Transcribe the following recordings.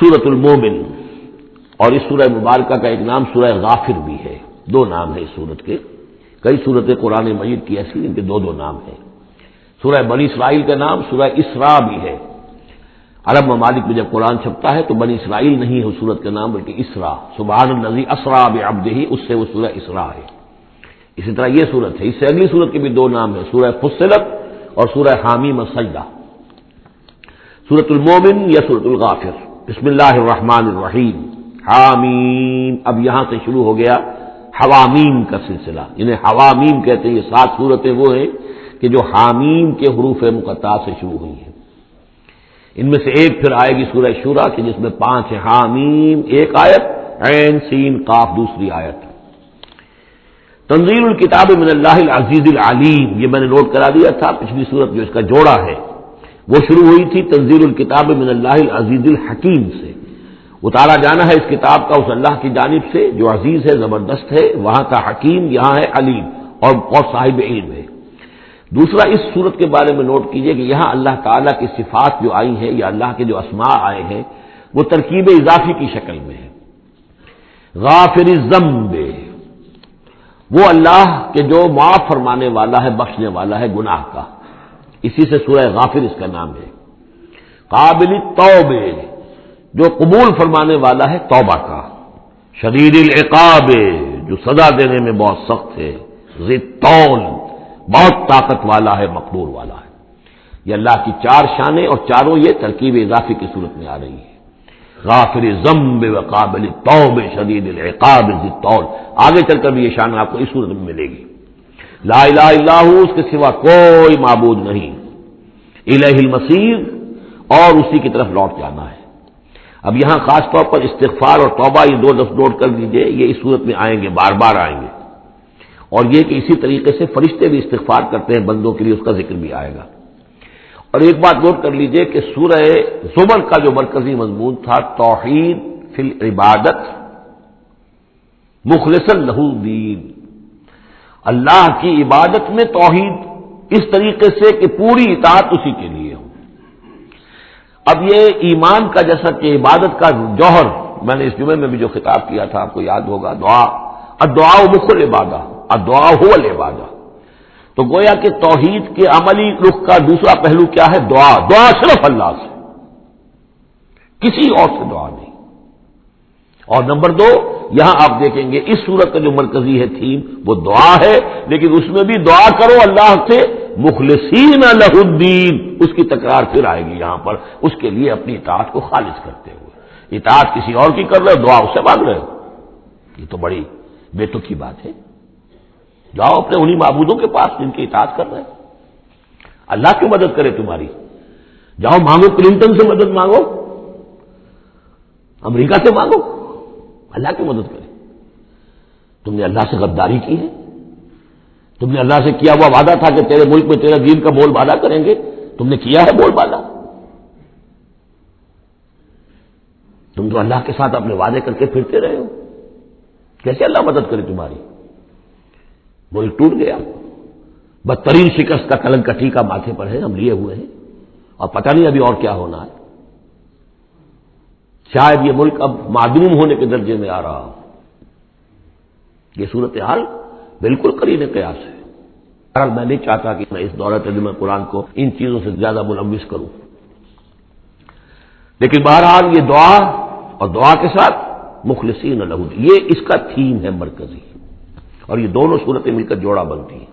سورۃ المومن، اور اس سورہ مبارکہ کا ایک نام سورہ غافر بھی ہے، دو نام ہیں اس سورت کے۔ کئی سورتیں قرآن مجید کی ایسی ان کے دو دو نام ہیں۔ سورہ بنی اسرائیل کا نام سورہ اسراء بھی ہے۔ عرب ممالک میں جب قرآن چھپتا ہے تو بنی اسرائیل نہیں ہے اس سورت کا نام بلکہ اسراء، سبحان الذی اسریٰ بعبدہ، اس سے وہ سورہ اسراء ہے۔ اسی طرح یہ سورت ہے، اس سے اگلی سورت کے بھی دو نام ہیں، سورہ فصلت اور سورہ حامیم السجدہ۔ سورۃ المومن یا سورۃ الغافر۔ بسم اللہ الرحمن الرحیم، حامیم۔ اب یہاں سے شروع ہو گیا حوامیم کا سلسلہ، انہیں حوامیم کہتے ہیں۔ یہ 7 سورتیں وہ ہیں کہ جو حامیم کے حروف مقطعات سے شروع ہوئی ہیں۔ ان میں سے ایک پھر آئے گی سورہ شورى کہ جس میں 5 ہیں، حامیم ایک آیت، عین سین قاف دوسری آیت۔ تنزیل الکتاب من اللہ العزیز العلیم، یہ میں نے نوٹ کرا دیا تھا، پچھلی سورت جو اس کا جوڑا ہے وہ شروع ہوئی تھی تنزیل الکتاب من اللہ العزیز الحکیم سے، اتارا جانا ہے اس کتاب کا اس اللہ کی جانب سے جو عزیز ہے، زبردست ہے، وہاں کا حکیم، یہاں ہے علیم اور بہت صاحب علم ہے۔ دوسرا اس صورت کے بارے میں نوٹ کیجئے کہ یہاں اللہ تعالیٰ کی صفات جو آئی ہیں یا اللہ کے جو اسماء آئے ہیں وہ ترکیب اضافی کی شکل میں ہے۔ غافر الذنب، وہ اللہ کہ جو معاف فرمانے والا ہے، بخشنے والا ہے گناہ کا، اسی سے سورہ غافر اس کا نام ہے۔ قابل التوب، جو قبول فرمانے والا ہے توبہ کا۔ شدید العقاب، جو سزا دینے میں بہت سخت ہے۔ ذی الطول، بہت طاقت والا ہے، مقدور والا ہے۔ یہ اللہ کی 4 شانیں اور چاروں یہ ترکیب اضافی کی صورت میں آ رہی ہے۔ غافر الذنب وقابل التوب شدید العقاب ذی الطول، آگے چل کر بھی یہ شان آپ کو اس صورت میں ملے گی۔ لا الہ الا ہو، اس کے سوا کوئی معبود نہیں۔ الیہ المصیر، اور اسی کی طرف لوٹ جانا ہے۔ اب یہاں خاص طور پر استغفار اور توبہ، یہ 2 لفظ نوٹ کر لیجئے، یہ اس صورت میں آئیں گے، بار بار آئیں گے، اور یہ کہ اسی طریقے سے فرشتے بھی استغفار کرتے ہیں بندوں کے لیے، اس کا ذکر بھی آئے گا۔ اور ایک بات نوٹ کر لیجئے کہ سورہ زمر کا جو مرکزی مضمون تھا توحید فی العبادت مخلصا لہ الدین، اللہ کی عبادت میں توحید اس طریقے سے کہ پوری اطاعت اسی کے لیے ہو۔ اب یہ ایمان کا جیسا کہ عبادت کا جوہر، میں نے اس جمعے میں بھی جو خطاب کیا تھا آپ کو یاد ہوگا، دعا، الدعاء مخ العبادہ، الدعاء هو العبادہ، تو گویا کہ توحید کے عملی رخ کا دوسرا پہلو کیا ہے؟ دعا۔ دعا صرف اللہ سے، کسی اور سے دعا نہیں۔ اور نمبر 2، یہاں آپ دیکھیں گے اس صورت کا جو مرکزی ہے تھیم وہ دعا ہے، لیکن اس میں بھی دعا کرو اللہ سے مخلصین لہ الدین، اس کی تکرار پھر آئے گی یہاں پر، اس کے لیے اپنی اطاعت کو خالص کرتے ہوئے۔ اطاعت کسی اور کی کر رہے ہو، دعا اس سے مانگ رہے ہو، یہ تو بڑی بے تکی بات ہے۔ جاؤ اپنے انہی معبودوں کے پاس جن کی اطاعت کر رہے ہیں، اللہ کی مدد کرے تمہاری۔ جاؤ مانگو، کلنٹن سے مدد مانگو، امریکہ سے مانگو، اللہ کی مدد کرے۔ تم نے اللہ سے غداری کی ہے، تم نے اللہ سے کیا ہوا وعدہ تھا کہ تیرے ملک میں تیرے دین کا بول بالا کریں گے، تم نے کیا ہے بول بالا؟ تم تو اللہ کے ساتھ اپنے وعدے کر کے پھرتے رہے ہو، کیسے اللہ مدد کرے تمہاری؟ ملک ٹوٹ گیا، بدترین شکست کا کلنک کا ٹیکہ ماتھے پر ہے، ہم لیے ہوئے ہیں، اور پتہ نہیں ابھی اور کیا ہونا ہے۔ شاید یہ ملک اب معدوم ہونے کے درجے میں آ رہا ہو۔ یہ صورتحال بالکل قرین قیاس ہے۔ میں نہیں چاہتا کہ میں اس دورہ ترجمہ قرآن کو ان چیزوں سے زیادہ ملوث کروں، لیکن بہرحال یہ دعا اور دعا کے ساتھ مخلصین لہ الدین، یہ اس کا تھیم ہے مرکزی، اور یہ دونوں صورتیں مل کر جوڑا بنتی ہیں۔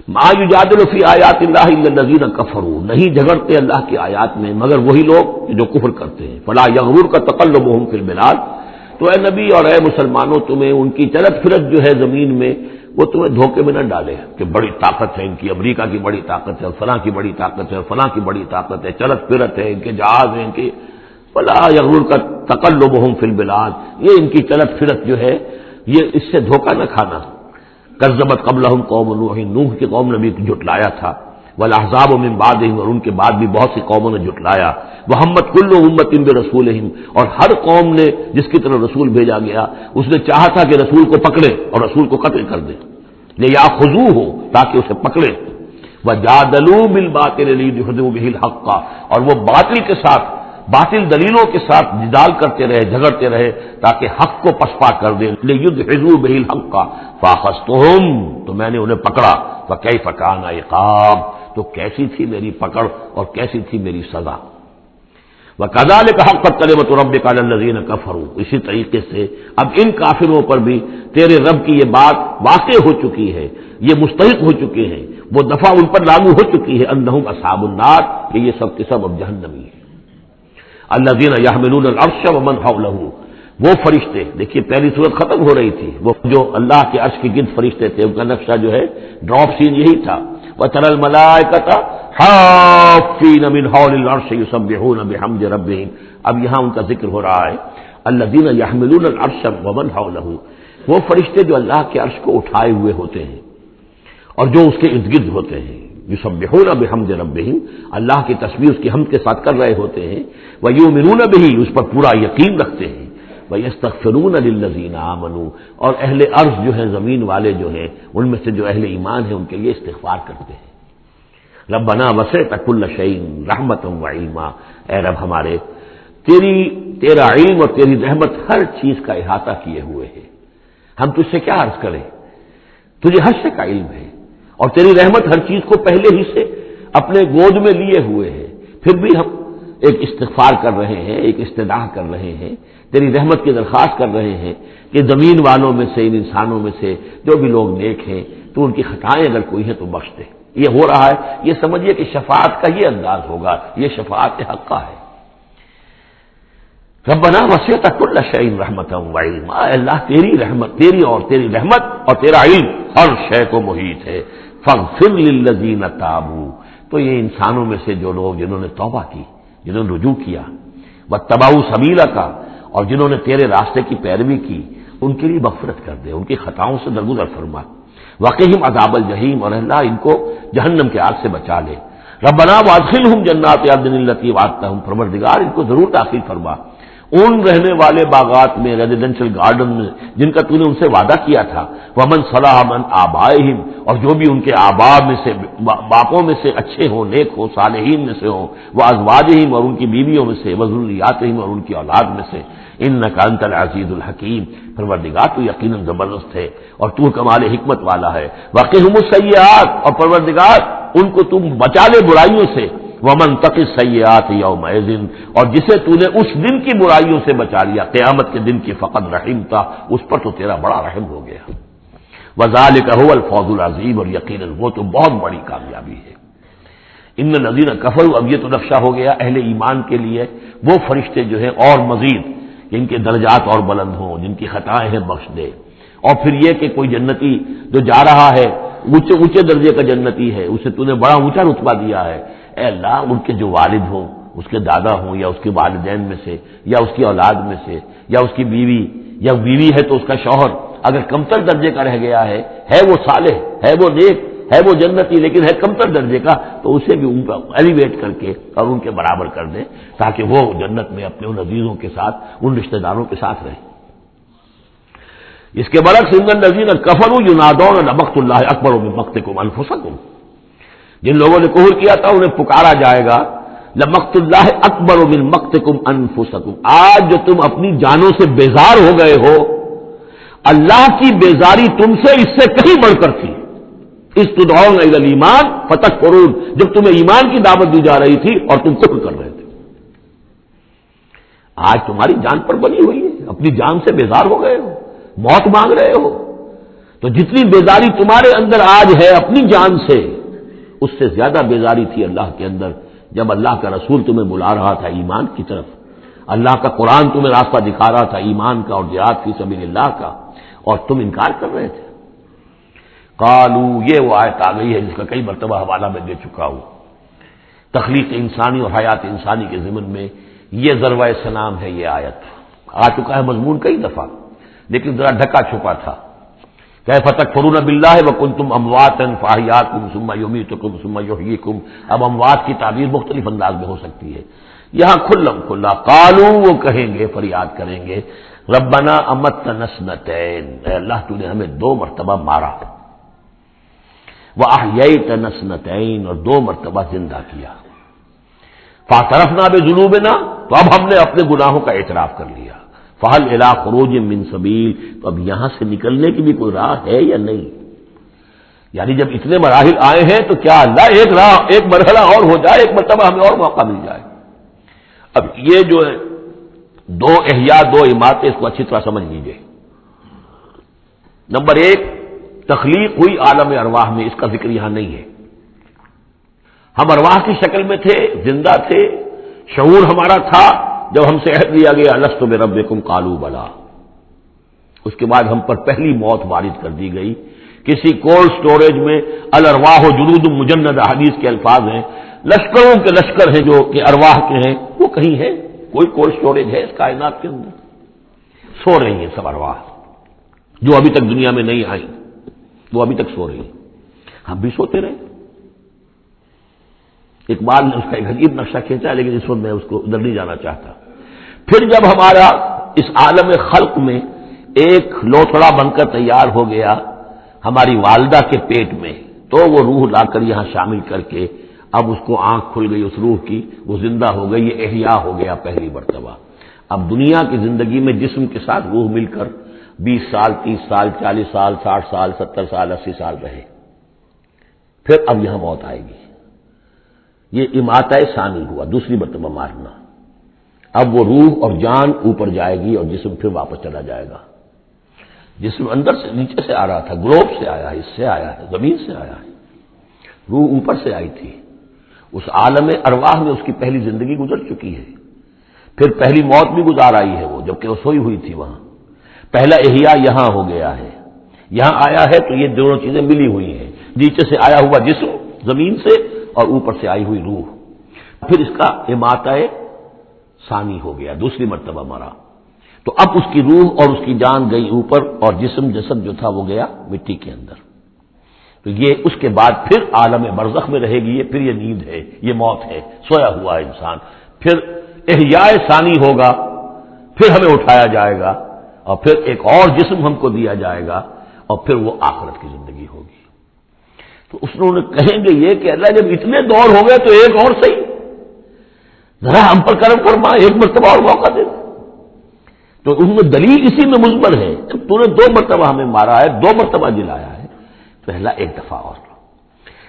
ما یجادل فی آیات اللہ الا الذین کفروا، نہیں جھگڑتے اللہ کی آیات میں مگر وہی لوگ جو کفر کرتے ہیں۔ فلا یغررک تقلبهم فی البلاد، تو اے نبی اور اے مسلمانوں تمہیں ان کی چلت پھرت جو ہے زمین میں وہ تمہیں دھوکے میں نہ ڈالے کہ بڑی طاقت ہے ان کی، امریکہ کی بڑی طاقت ہے، فلاں کی بڑی طاقت ہے، فلاں کی بڑی طاقت ہے، چلت پھرت ہے، ان کے جہاز ہیں، ان کی فلا یغررک تقلبهم فی البلاد، یہ ان کی چلت پھرت جو ہے یہ اس سے دھوکہ نہ کھانا۔ کذبت قبلہم قوم نوح، نوح کی قوم نے بھی جھٹلایا تھا، والاحزاب من بعدہم، اور ان کے بعد بھی بہت سی قوموں نے جھٹلایا۔ وہمت کل امۃ برسولہم، اور ہر قوم نے جس کی طرف رسول بھیجا گیا اس نے چاہا تھا کہ رسول کو پکڑے اور رسول کو قتل کر دے، لیاخذوہ، تاکہ اسے پکڑے۔ وجادلوا بالباطل لیدحضوا بہ الحق، اور وہ باطل کے ساتھ باطل دلیلوں کے ساتھ جدال کرتے رہے، جھگڑتے رہے تاکہ حق کو پسپا کر دیں، لیدحضوا بہ الحق فاخذتہم، تو میں نے انہیں پکڑا، فکیف کان عقاب، تو کیسی تھی میری پکڑ اور کیسی تھی میری سزا۔ وَكَذَلِكَ حَقَّتْ كَلِمَةُ رَبِّكَ عَلَى الَّذِينَ كَفَرُوا، اسی طریقے سے اب ان کافروں پر بھی تیرے رب کی یہ بات واقع ہو چکی ہے، یہ مستحق ہو چکے ہیں، وہ دفعہ ان پر لاگو ہو چکی ہے، انہم اصحاب النار، کہ یہ سب کے سب اب جہنمی ہیں۔ الذین یحملون العرش ومن حولہ، وہ فرشتے، دیکھیے پہلی صورت ختم ہو رہی تھی، وہ جو اللہ کے عرش کے گرد فرشتے تھے، ان کا نقشہ جو ہے ڈراپ سین یہی تھا، وَتَرَى الْمَلَائِكَةَ حَافِّينَ مِنْ حَوْلِ الْعَرْشِ يُسَبِّحُونَ بِحَمْدِ رَبِّهِمْ، اب یہاں ان کا ذکر ہو رہا ہے، الذین یحملون العرش ومن حولہ، وہ فرشتے جو اللہ کے عرش کو اٹھائے ہوئے ہوتے ہیں اور جو اس کے ارد گرد ہوتے ہیں، یسبحون بحمد ربہم، اللہ کی تسبیح اس کی حمد کے ساتھ کر رہے ہوتے ہیں، ویؤمنون بہ، اس پر پورا یقین رکھتے ہیں، ویستغفرون للذین آمنوا، اور اہل ارض جو ہیں، زمین والے جو ہیں، ان میں سے جو اہل ایمان ہیں ان کے لیے استغفار کرتے ہیں۔ ربنا وسعت کل شیء رحمۃ وعلما، اے رب ہمارے، تیرا علم اور تیری رحمت ہر چیز کا احاطہ کیے ہوئے ہے، ہم تجھ سے کیا عرض کریں، تجھے ہر شے کا علم ہے، اور تیری رحمت ہر چیز کو پہلے ہی سے اپنے گود میں لیے ہوئے ہے، پھر بھی ہم ایک استغفار کر رہے ہیں، ایک استدعا کر رہے ہیں، تیری رحمت کی درخواست کر رہے ہیں کہ زمین والوں میں سے، ان انسانوں میں سے جو بھی لوگ نیک ہیں، تو ان کی خطائیں اگر کوئی ہیں تو بخش دے۔ یہ ہو رہا ہے، یہ سمجھیے کہ شفاعت کا یہ انداز ہوگا، یہ شفاعت حقہ ہے۔ ربنا وسعت کل شیء رحمۃ وعلما، اے اللہ تیری رحمت، تیری رحمت اور تیرا علم ہر شے کو محیط ہے۔ فاغفر للذین تابوا، تو یہ انسانوں میں سے جو لوگ جنہوں نے توبہ کی، جنہوں نے رجوع کیا، واتبعوا سبیلک، اور جنہوں نے تیرے راستے کی پیروی کی، ان کے لیے مغفرت کر دے، ان کی خطاؤں سے درگزر فرما۔ وقہم عذاب الجحیم، اور اللہ ان کو جہنم کے آگ سے بچا لے۔ ربنا وادخلہم جنات عدن التی وعدتہم، پروردگار ان کو ضرور داخل فرما ان رہنے والے باغات میں، ریزیڈینشل گارڈن میں، جن کا تو نے ان سے وعدہ کیا تھا۔ ومن صلح من آبائہم، اور جو بھی ان کے آباء میں سے، باپوں میں سے اچھے ہوں، نیک ہوں، صالحین میں سے ہوں، وازواجہم، اور ان کی بیویوں میں سے، وذریاتہم، اور ان کی اولاد میں سے۔ انک انت العزیز الحکیم، پروردگار تو یقیناً زبردست ہے اور تو کمال حکمت والا ہے۔ وقہم السیئات، اور پروردگار ان کو تم بچا لے برائیوں سے۔ ومن تق السیئات یومئذ، اور جسے تو نے اس دن کی برائیوں سے بچا لیا، قیامت کے دن کی، فقد رحمتا، اس پر تو تیرا بڑا رحم ہو گیا۔ وذالک هو الفوز العظیم، اور یقیناً وہ تو بہت بڑی کامیابی ہے۔ ان الذین کفروا، اب یہ تو نقشہ ہو گیا اہل ایمان کے لیے، وہ فرشتے جو ہیں اور مزید جن کے درجات اور بلند ہوں، جن کی خطائیں ہیں بخش دے۔ اور پھر یہ کہ کوئی جنتی جو جا رہا ہے، اونچے درجے کا جنتی ہے، اسے تو نے بڑا اونچا رتبہ دیا ہے، اے اللہ ان کے جو والد ہوں، اس کے دادا ہوں، یا اس کے والدین میں سے، یا اس کی اولاد میں سے، یا اس کی بیوی، یا بیوی ہے تو اس کا شوہر اگر کمتر درجے کا رہ گیا ہے وہ صالح، ہے وہ نیک، ہے وہ جنتی، لیکن ہے کمتر درجے کا، تو اسے بھی ان کا ایلیویٹ کر کے اور ان کے برابر کر دیں، تاکہ وہ جنت میں اپنے ان عزیزوں کے ساتھ، ان رشتہ داروں کے ساتھ رہیں۔ اس کے برعکس ان الذین کفروا ینادون لمقت اللہ اکبر من مقتکم انفسکم، جن لوگوں نے کفر کیا تھا انہیں پکارا جائے گا، لمقت اللہ اکبر من مقتکم انفسکم، آج جو تم اپنی جانوں سے بیزار ہو گئے ہو، اللہ کی بیزاری تم سے اس سے کہیں بڑھ کر تھی۔ استدعون الی الایمان فتکفرون، جب تمہیں ایمان کی دعوت دی جا رہی تھی اور تم کفر کر رہے تھے۔ آج تمہاری جان پر بنی ہوئی ہے، اپنی جان سے بیزار ہو گئے ہو، موت مانگ رہے ہو، تو جتنی بیزاری تمہارے اندر آج ہے اپنی جان سے، اس سے زیادہ بیزاری تھی اللہ کے اندر جب اللہ کا رسول تمہیں بلا رہا تھا ایمان کی طرف، اللہ کا قرآن تمہیں راستہ دکھا رہا تھا ایمان کا اور جہاد فی سبیل اللہ کا، اور تم انکار کر رہے تھے۔ قالو، یہ وہ آیت آ گئی ہے جس کا کئی مرتبہ حوالہ میں دے چکا ہوں، تخلیق انسانی اور حیات انسانی کے ضمن میں یہ ذروہ سنام ہے۔ یہ آیت آ چکا ہے مضمون کئی دفعہ، لیکن ذرا ڈھکا چھپا تھا۔ کیف تکفرون باللہ وکنتم امواتا فاحیاکم ثم یمیتکم ثم یحییکم، اب اموات کی تعبیر مختلف انداز میں ہو سکتی ہے، یہاں کھلم کھلا قالو، وہ کہیں گے، فریاد کریں گے، ربنا امتنا اثنتین، اے اللہ تو نے ہمیں 2 مرتبہ مارا، وَأَحْيَيْتَنَا اثْنَتَيْنِ، اور 2 مرتبہ زندہ کیا، فَاعْتَرَفْنَا بِذُنُوبِنَا، تو اب ہم نے اپنے گناہوں کا اعتراف کر لیا. فہل الی خروج من سبیل، تو اب یہاں سے نکلنے کی بھی کوئی راہ ہے یا نہیں؟ یعنی جب اتنے مراحل آئے ہیں تو کیا اللہ ایک راہ، ایک مرحلہ اور ہو جائے، ایک مرتبہ ہمیں اور موقع مل جائے. اب یہ جو ہے دو احیاء، دو اماتیں، اس کو اچھی طرح سمجھ لیجیے. نمبر ایک، تخلیق ہوئی عالم ارواح میں، اس کا ذکر یہاں نہیں ہے. ہم ارواح کی شکل میں تھے، زندہ تھے، شعور ہمارا تھا. جب ہم سے عہد لیا گیا الست بربکم قالوا بلا، اس کے بعد ہم پر پہلی موت وارد کر دی گئی. کسی کولڈ سٹوریج میں الارواح جنود مجندہ حدیث کے الفاظ ہیں، لشکروں کے لشکر ہیں جو کہ ارواح کے ہیں، وہ کہیں ہے؟ کوئی کولڈ سٹوریج ہے اس کائنات کے اندر؟ سو رہی ہیں سب ارواح جو ابھی تک دنیا میں نہیں آئی، وہ ابھی تک سو رہی ہیں. ہم بھی سوتے رہے. اقبال نے اس کا ایک عجیب نقشہ کھینچا، لیکن اس وقت میں اس کو ادھر نہیں جانا چاہتا. پھر جب ہمارا اس عالم خلق میں ایک لوتھڑا بن کر تیار ہو گیا ہماری والدہ کے پیٹ میں، تو وہ روح لا کر یہاں شامل کر کے اب اس کو آنکھ کھل گئی اس روح کی، وہ زندہ ہو گئی، یہ احیاء ہو گیا پہلی مرتبہ. اب دنیا کی زندگی میں جسم کے ساتھ روح مل کر 20 سال 30 سال 40 سال 60 سال 70 سال 80 سال رہے. پھر اب یہاں موت آئے گی. یہ اماتہ ثانی ہوا، دوسری مرتبہ مارنا. اب وہ روح اور جان اوپر جائے گی اور جسم پھر واپس چلا جائے گا. جسم اندر سے نیچے سے آ رہا تھا، گلوب سے آیا ہے، اس سے آیا ہے، زمین سے آیا ہے. روح اوپر سے آئی تھی. اس عالم ارواح میں اس کی پہلی زندگی گزر چکی ہے. پھر پہلی موت بھی گزار آئی ہے وہ، جبکہ وہ سوئی ہوئی تھی وہاں. پہلا احیاء یہاں ہو گیا ہے، یہاں آیا ہے تو یہ دونوں چیزیں ملی ہوئی ہیں، نیچے سے آیا ہوا جسم زمین سے اور اوپر سے آئی ہوئی روح. پھر اس کا اماتہ ثانی ہو گیا، دوسری مرتبہ مرا. تو اب اس کی روح اور اس کی جان گئی اوپر اور جسم جسد جو تھا وہ گیا مٹی کے اندر. تو یہ اس کے بعد پھر عالم برزخ میں رہے گی. یہ پھر یہ نیند ہے، یہ موت ہے، سویا ہوا ہے انسان. پھر احیاء ثانی ہوگا، پھر ہمیں اٹھایا جائے گا اور پھر ایک اور جسم ہم کو دیا جائے گا اور پھر وہ آخرت کی زندگی ہوگی. تو اس نے کہیں گے یہ کہ اللہ جب اتنے دور ہو گئے تو ایک اور صحیح، ذرا ہم پر کرم فرما، ایک مرتبہ اور موقع دے. تو ان میں دلیل اسی میں مضمر ہے، جب تو نے 2 مرتبہ ہمیں مارا ہے، 2 مرتبہ جلایا ہے، پہلا ایک دفعہ اور.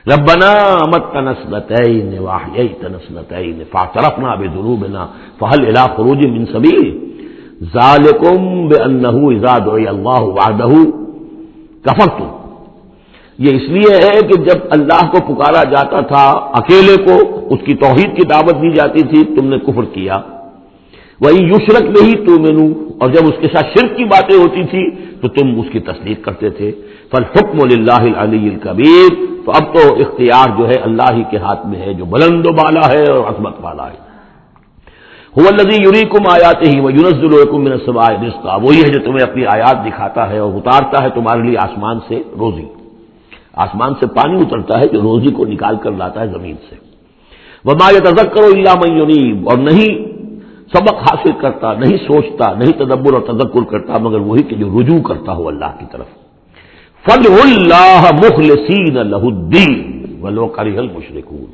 ربنا امتنا اثنتین واحییتنا اثنتین فاعترفنا بذنوبنا فهل الى خروج من سبیل ذالکم بانه اذا دعی اللہ وحدہ کفرتم. یہ اس لیے ہے کہ جب اللہ کو پکارا جاتا تھا اکیلے کو، اس کی توحید کی دعوت دی جاتی تھی، تم نے کفر کیا. وہی یشرک نہیں تؤمنوا، اور جب اس کے ساتھ شرک کی باتیں ہوتی تھی تو تم اس کی تصدیق کرتے تھے. فالحکم للہ العلی الکبیر، تو اب تو اختیار جو ہے اللہ ہی کے ہاتھ میں ہے جو بلند و بالا ہے اور عظمت والا ہے. هو الذی یریکم آیاتہ وینزل لکم من السماء رزقا، وہی ہے جو تمہیں اپنی آیات دکھاتا ہے اور اتارتا ہے تمہارے لیے آسمان سے روزی. آسمان سے پانی اترتا ہے جو روزی کو نکال کر لاتا ہے زمین سے. وما یتذکر الا من ینیب، اور نہیں سبق حاصل کرتا، نہیں سوچتا، نہیں تدبر اور تذکر کرتا مگر وہی کہ جو رجوع کرتا ہو اللہ کی طرف. فادعوا اللہ مخلصین لہ الدین ولو کرہ المشرکون.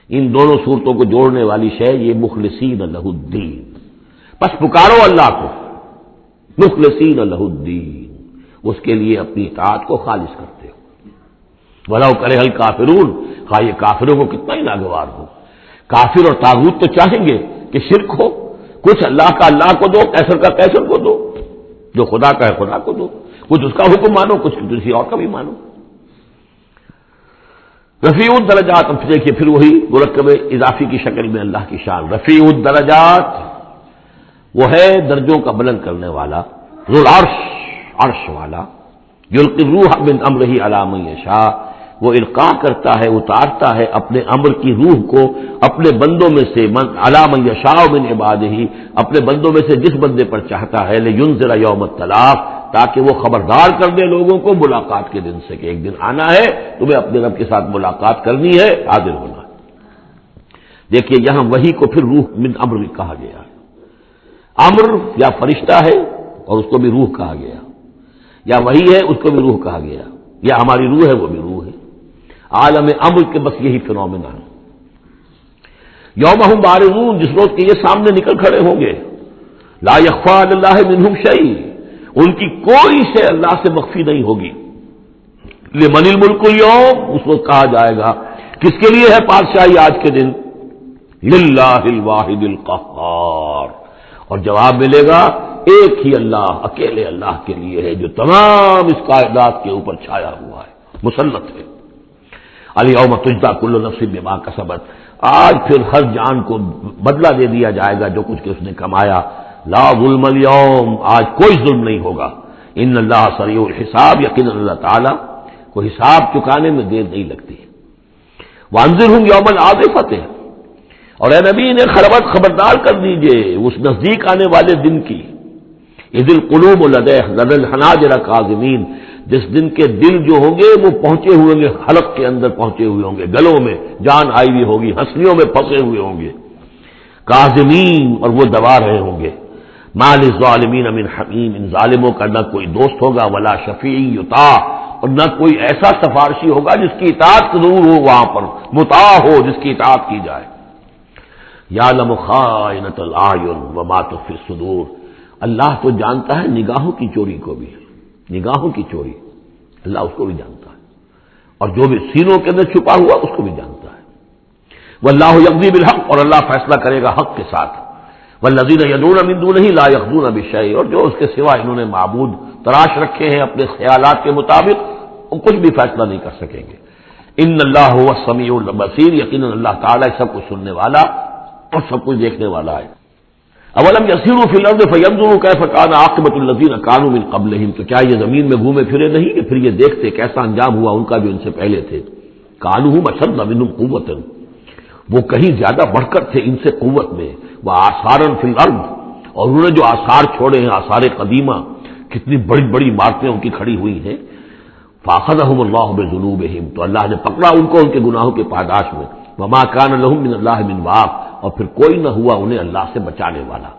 ان دونوں صورتوں کو جوڑنے والی شے یہ مخلصین لہ الدین. بس پکارو اللہ کو مخلصین لہ الدین، اس کے لیے اپنی اطاعت کو خالص کرتے ہو. ولو کرہ الکافرون، خواہ یہ کافروں کو کتنا ہی ناگوار ہو. کافر اور طاغوت تو چاہیں گے کہ شرک ہو، کچھ اللہ کا اللہ کو دو، کیسر کا کیسر کو دو، جو خدا کا ہے خدا کو دو، کچھ اس کا حکم مانو، کچھ کسی اور کا بھی مانو. رفیع الدرجات، اب دیکھیے پھر وہی مرکب اضافی کی شکل میں اللہ کی شان. رفیع الدرجات وہ ہے درجوں کا بلند کرنے والا، ذو العرش، عرش والا. یلقی الروح من امرہ علی من یشاء، وہ القاء کرتا ہے، اتارتا ہے اپنے امر کی روح کو اپنے بندوں میں سے، علی من یشاء من عبادہ، اپنے بندوں میں سے جس بندے پر چاہتا ہے. لینذر یوم التلاق، تاکہ وہ خبردار کر دے لوگوں کو ملاقات کے دن سے کہ ایک دن آنا ہے، تمہیں اپنے رب کے ساتھ ملاقات کرنی ہے، حاضر ہونا ہے. دیکھیے یہاں وحی کو پھر روح من امر کہا گیا ہے. امر یا فرشتہ ہے اور اس کو بھی روح کہا گیا، یا وحی ہے اس کو بھی روح کہا گیا، یا ہماری روح ہے وہ بھی روح ہے. عالم امر کے بس یہی فنومینا ہے. یوم ہم بارزون، جس روز کے یہ سامنے نکل کھڑے ہوں گے، لا یخفی علی اللہ منہم شیء، ان کی کوئی شے اللہ سے مخفی نہیں ہوگی. لمن الملک اليوم، اس وقت کہا جائے گا کس کے لیے ہے بادشاہی آج کے دن؟ للہ الواحد القہار، اور جواب ملے گا ایک ہی اللہ، اکیلے اللہ کے لیے ہے جو تمام اس کائنات کے اوپر چھایا ہوا ہے، مسلط ہے. الیوم تجزی کل نفس بما کسبت، آج پھر ہر جان کو بدلہ دے دیا جائے گا جو کچھ کہ اس نے کمایا. لا ظلم اليوم، آج کوئی ظلم نہیں ہوگا. ان اللہ سریع الحساب، یقینا اللہ تعالی کو حساب چکانے میں دیر نہیں لگتی. وانذرہم یوم العاصفۃ، اور اے نبی انہیں خبردار کر دیجئے اس نزدیک آنے والے دن کی. اذ القلوب لدى الحناجر کاظمین، جس دن کے دل جو ہوں گے وہ پہنچے ہوئے ہوں گے، حلق کے اندر پہنچے ہوئے ہوں گے، گلوں میں جان آئی ہوئی ہوگی، ہنسلیوں میں پھنسے ہوئے ہوں گے. کاظمین، اور وہ دبا رہے ہوں گے. ما للظالمین من حمیم، ان ظالموں کا نہ کوئی دوست ہوگا، ولا شفیع یطاع، اور نہ کوئی ایسا سفارشی ہوگا جس کی اطاعت ضرور ہو، وہاں پر مطاع ہو جس کی اطاعت کی جائے. یعلم خائنۃ الاعین وما تخفی الصدور، اللہ تو جانتا ہے نگاہوں کی چوری کو بھی، نگاہوں کی چوری اللہ اس کو بھی جانتا ہے، اور جو بھی سینوں کے اندر چھپا ہوا اس کو بھی جانتا ہے. واللہ یقضی بالحق، اور اللہ فیصلہ کرے گا حق کے ساتھ. والذین یدعون من دونہ لا یقضون بشیء، اور جو اس کے سوا انہوں نے معبود تراش رکھے ہیں اپنے خیالات کے مطابق، وہ کچھ بھی فیصلہ نہیں کر سکیں گے. ان اللہ هو السمیع البصیر، یقینا اللہ تعالی سب کچھ سننے والا اور سب کچھ دیکھنے والا ہے. اولم یسیروا فی الارض فینظروا کیف کان عاقبۃ الذین کانوا من قبلہم، تو کیا یہ زمین میں گھومے پھرے نہیں کہ پھر یہ دیکھتے کیسا انجام ہوا ان کا جو ان سے پہلے تھے. کانوا هم اشد منہم قوۃ، وہ کہیں زیادہ بڑھ کر تھے ان سے قوت میں. وآثارا فی الارض، اور انہوں نے جو آثار چھوڑے ہیں، آثار قدیمہ، کتنی بڑی بڑی عمارتیں ان کی کھڑی ہوئی ہیں. فاخذہم اللہ بذنوبہم، تو اللہ نے پکڑا ان کو ان کے گناہوں کے پاداش میں. وما کان لہم من اللہ من واق، اور پھر کوئی نہ ہوا انہیں اللہ سے بچانے والا.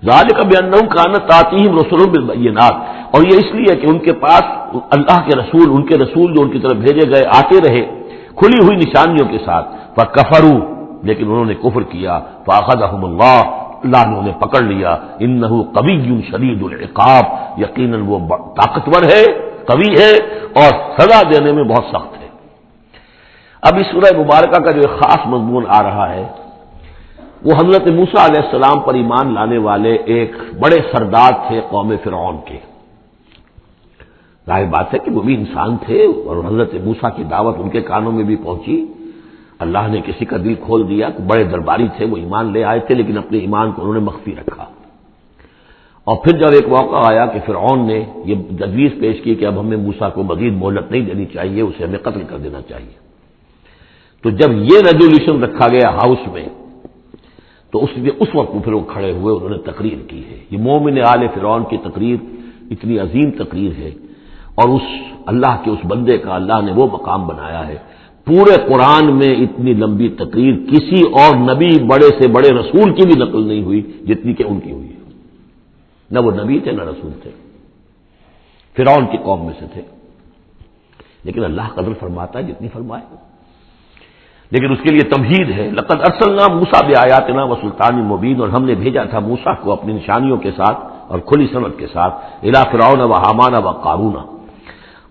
ذالک بانہم کانت تاتیہم رسلہم بالبینات، اور یہ اس لیے کہ ان کے پاس اللہ کے رسول، ان کے رسول جو ان کی طرف بھیجے گئے آتے رہے کھلی ہوئی نشانیوں کے ساتھ. فکفروا، لیکن انہوں نے کفر کیا. فاخذہم اللہ، اللہ نے انہیں پکڑ لیا. انہ قوی شدید العقاب، یقیناً وہ طاقتور ہے، قوی ہے، اور سزا دینے میں بہت سخت ہے. اب اس سورہ مبارکہ کا جو ایک خاص مضمون آ رہا ہے وہ حضرت موسیٰ علیہ السلام پر ایمان لانے والے ایک بڑے سردار تھے قوم فرعون کے. ظاہر بات ہے کہ وہ بھی انسان تھے، اور حضرت موسیٰ کی دعوت ان کے کانوں میں بھی پہنچی. اللہ نے کسی کا دل کھول دیا، بڑے درباری تھے، وہ ایمان لے آئے تھے، لیکن اپنے ایمان کو انہوں نے مخفی رکھا. اور پھر جب ایک موقع آیا کہ فرعون نے یہ تجویز پیش کی کہ اب ہمیں موسیٰ کو مزید مہلت نہیں دینی چاہیے، اسے ہمیں قتل کر دینا چاہیے، تو جب یہ ریزولوشن رکھا گیا ہاؤس میں، تو اس وقت پھر وہ کھڑے ہوئے، انہوں نے تقریر کی ہے. یہ مومن آل فرعون کی تقریر اتنی عظیم تقریر ہے، اور اس اللہ کے اس بندے کا اللہ نے وہ مقام بنایا ہے. پورے قرآن میں اتنی لمبی تقریر کسی اور نبی، بڑے سے بڑے رسول کی بھی نقل نہیں ہوئی جتنی کہ ان کی ہوئی ہے. نہ وہ نبی تھے نہ رسول تھے، فرعون کی قوم میں سے تھے، لیکن اللہ قدر فرماتا ہے جتنی فرمائے. لیکن اس کے لیے تمہید ہے. لقد ارسلنا موسیٰ بآیاتنا وسلطان مبین، اور ہم نے بھیجا تھا موسیٰ کو اپنی نشانیوں کے ساتھ اور کھلی سند کے ساتھ. الی فرعون وحامان وقارون،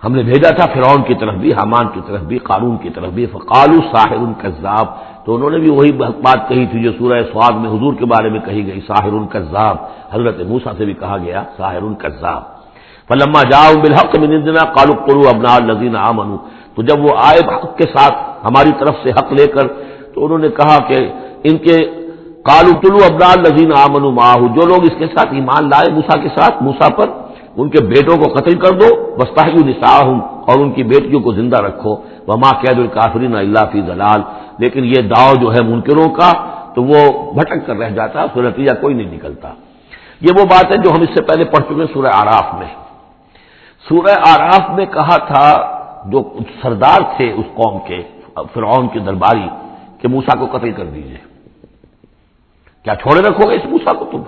ہم نے بھیجا تھا فرعون کی طرف بھی، حامان کی طرف بھی، قارون کی طرف بھی. فقالوا ساحر کذاب، تو انہوں نے بھی وہی بات کہی تھی جو سورہ صاد میں حضور کے بارے میں کہی گئی، ساحر کذاب. حضرت موسیٰ سے بھی کہا گیا ساحر کذاب. فلما جاءوا بالحق من عندنا قالوا اقتلوا ابناء الذين آمنوا، تو جب وہ آئے حق کے ساتھ ہماری طرف سے حق لے کر، تو انہوں نے کہا کہ ان کے قالوا اقتلوا ابناء الذين آمنوا معه، جو لوگ اس کے ساتھ ایمان لائے موسیٰ کے ساتھ، موسیٰ پر، ان کے بیٹوں کو قتل کر دو. واستحيوا نساءهم، اور ان کی بیٹیوں کو زندہ رکھو. وما كيد الكافرين الا في ضلال، لیکن یہ داؤ جو ہے منکروں کا تو وہ بھٹک کر رہ جاتا، اس کا نتیجہ کوئی نہیں نکلتا. یہ وہ بات ہے جو ہم اس سے پہلے پڑھ چکے سورہ اعراف میں. سورہ اعراف میں کہا تھا جو سردار تھے اس قوم کے، فرعون کے درباری، کہ موسیٰ کو قتل کر دیجئے. کیا چھوڑے رکھو گے اس موسیٰ کو تم؟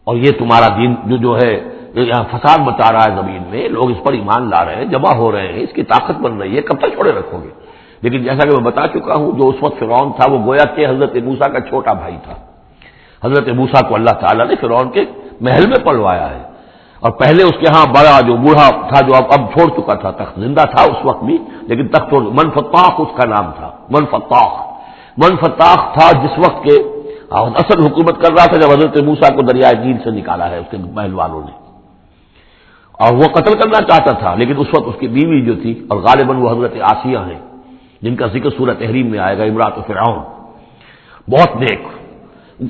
اور یہ تمہارا دین جو ہے یہاں فساد مچا رہا ہے زمین میں، لوگ اس پر ایمان لا رہے ہیں، جمع ہو رہے ہیں، اس کی طاقت بن رہی ہے، کب تک چھوڑے رکھو گے؟ لیکن جیسا کہ میں بتا چکا ہوں جو اس وقت فرعون تھا وہ گویا کہ حضرت موسیٰ کا چھوٹا بھائی تھا. حضرت موسیٰ کو اللہ تعالیٰ نے فرعون کے محل میں پلوایا ہے، اور پہلے اس کے ہاں بڑا جو بوڑھا تھا جو اب چھوڑ چکا تھا تخت، زندہ تھا اس وقت بھی لیکن تخت چھوڑ، منفتاح اس کا نام تھا. منفتاح تھا جس وقت کے اصل حکومت کر رہا تھا جب حضرت موسیٰ کو دریائے نیل سے نکالا ہے اس کے محل والوں نے، اور وہ قتل کرنا چاہتا تھا. لیکن اس وقت اس کی بیوی جو تھی، اور غالباً وہ حضرت آسیہ ہیں جن کا ذکر سورہ تحریم میں آئے گا، امراۃ فرعون، بہت نیک،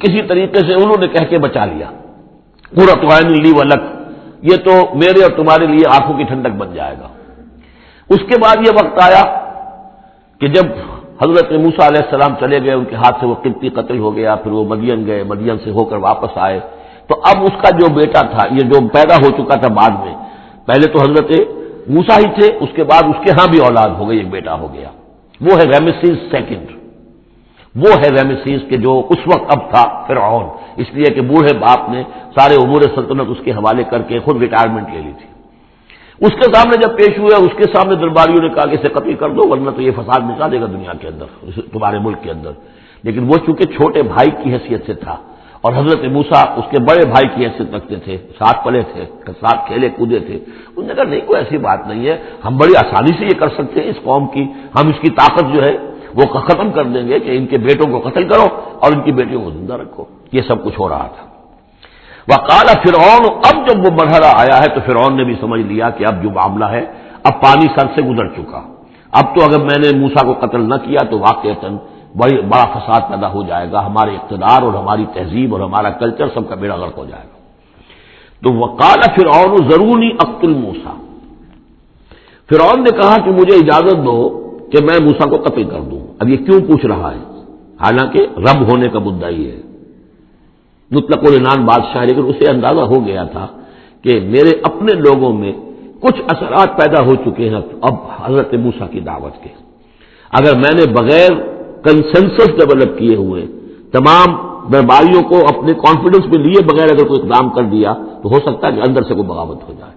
کسی طریقے سے انہوں نے کہہ کے بچا لیا. قرۃ عین لی ولک، یہ تو میرے اور تمہارے لیے آنکھوں کی ٹھنڈک بن جائے گا. اس کے بعد یہ وقت آیا کہ جب حضرت موسیٰ علیہ السلام چلے گئے، ان کے ہاتھ سے وہ قبطی قتل ہو گیا، پھر وہ مدین گئے، مدین سے ہو کر واپس آئے، تو اب اس کا جو بیٹا تھا، یہ جو پیدا ہو چکا تھا بعد میں، پہلے تو حضرت موسیٰ ہی تھے، اس کے بعد اس کے ہاں بھی اولاد ہو گئی، ایک بیٹا ہو گیا، وہ ہے رمیسیس سیکنڈ. وہ ہے رمیسیس کہ جو اس وقت اب تھا فرعون، اس لیے کہ بوڑھے باپ نے سارے امور سلطنت اس کے حوالے کر کے خود ریٹائرمنٹ لے لی تھی. اس کے سامنے جب پیش ہوئے، اس کے سامنے درباریوں نے کہا کہ اسے قتل کر دو ورنہ تو یہ فساد مچا دے گا دنیا کے اندر، تمہارے ملک کے اندر. لیکن وہ چونکہ چھوٹے بھائی کی حیثیت سے تھا اور حضرت موسیٰ اس کے بڑے بھائی کی حیثیت رکھتے تھے، ساتھ پلے تھے، ساتھ کھیلے کودے تھے، انہوں نے کہا نہیں کوئی ایسی بات نہیں ہے، ہم بڑی آسانی سے یہ کر سکتے ہیں، اس قوم کی ہم اس کی طاقت جو ہے وہ ختم کر دیں گے کہ ان کے بیٹوں کو قتل کرو اور ان کی بیٹیوں کو زندہ رکھو. یہ سب کچھ ہو رہا تھا. وقال فرعون، اب جب وہ مرحلہ آیا ہے تو فرعون نے بھی سمجھ لیا کہ اب جو معاملہ ہے اب پانی سر سے گزر چکا، اب تو اگر میں نے موسیٰ کو قتل نہ کیا تو واقعتاً بڑا فساد پیدا ہو جائے گا، ہمارے اقتدار اور ہماری تہذیب اور ہمارا کلچر سب کا بیڑا غرق ہو جائے گا. تو وقال فرعون ذرونی اقتل موسیٰ، فرعون نے کہا کہ مجھے اجازت دو کہ میں موسیٰ کو قتل کر دوں. اب یہ کیوں پوچھ رہا ہے؟ حالانکہ رب ہونے کا مدعی ہے، مطلق العنان بادشاہ، لیکن اسے اندازہ ہو گیا تھا کہ میرے اپنے لوگوں میں کچھ اثرات پیدا ہو چکے ہیں اب حضرت موسیٰ کی دعوت کے. اگر میں نے بغیر کنسنسس ڈیولپ کیے ہوئے تمام درباریوں کو اپنے کانفیڈنس میں لیے بغیر اگر کوئی اقدام کر دیا تو ہو سکتا ہے کہ اندر سے کوئی بغاوت ہو جائے.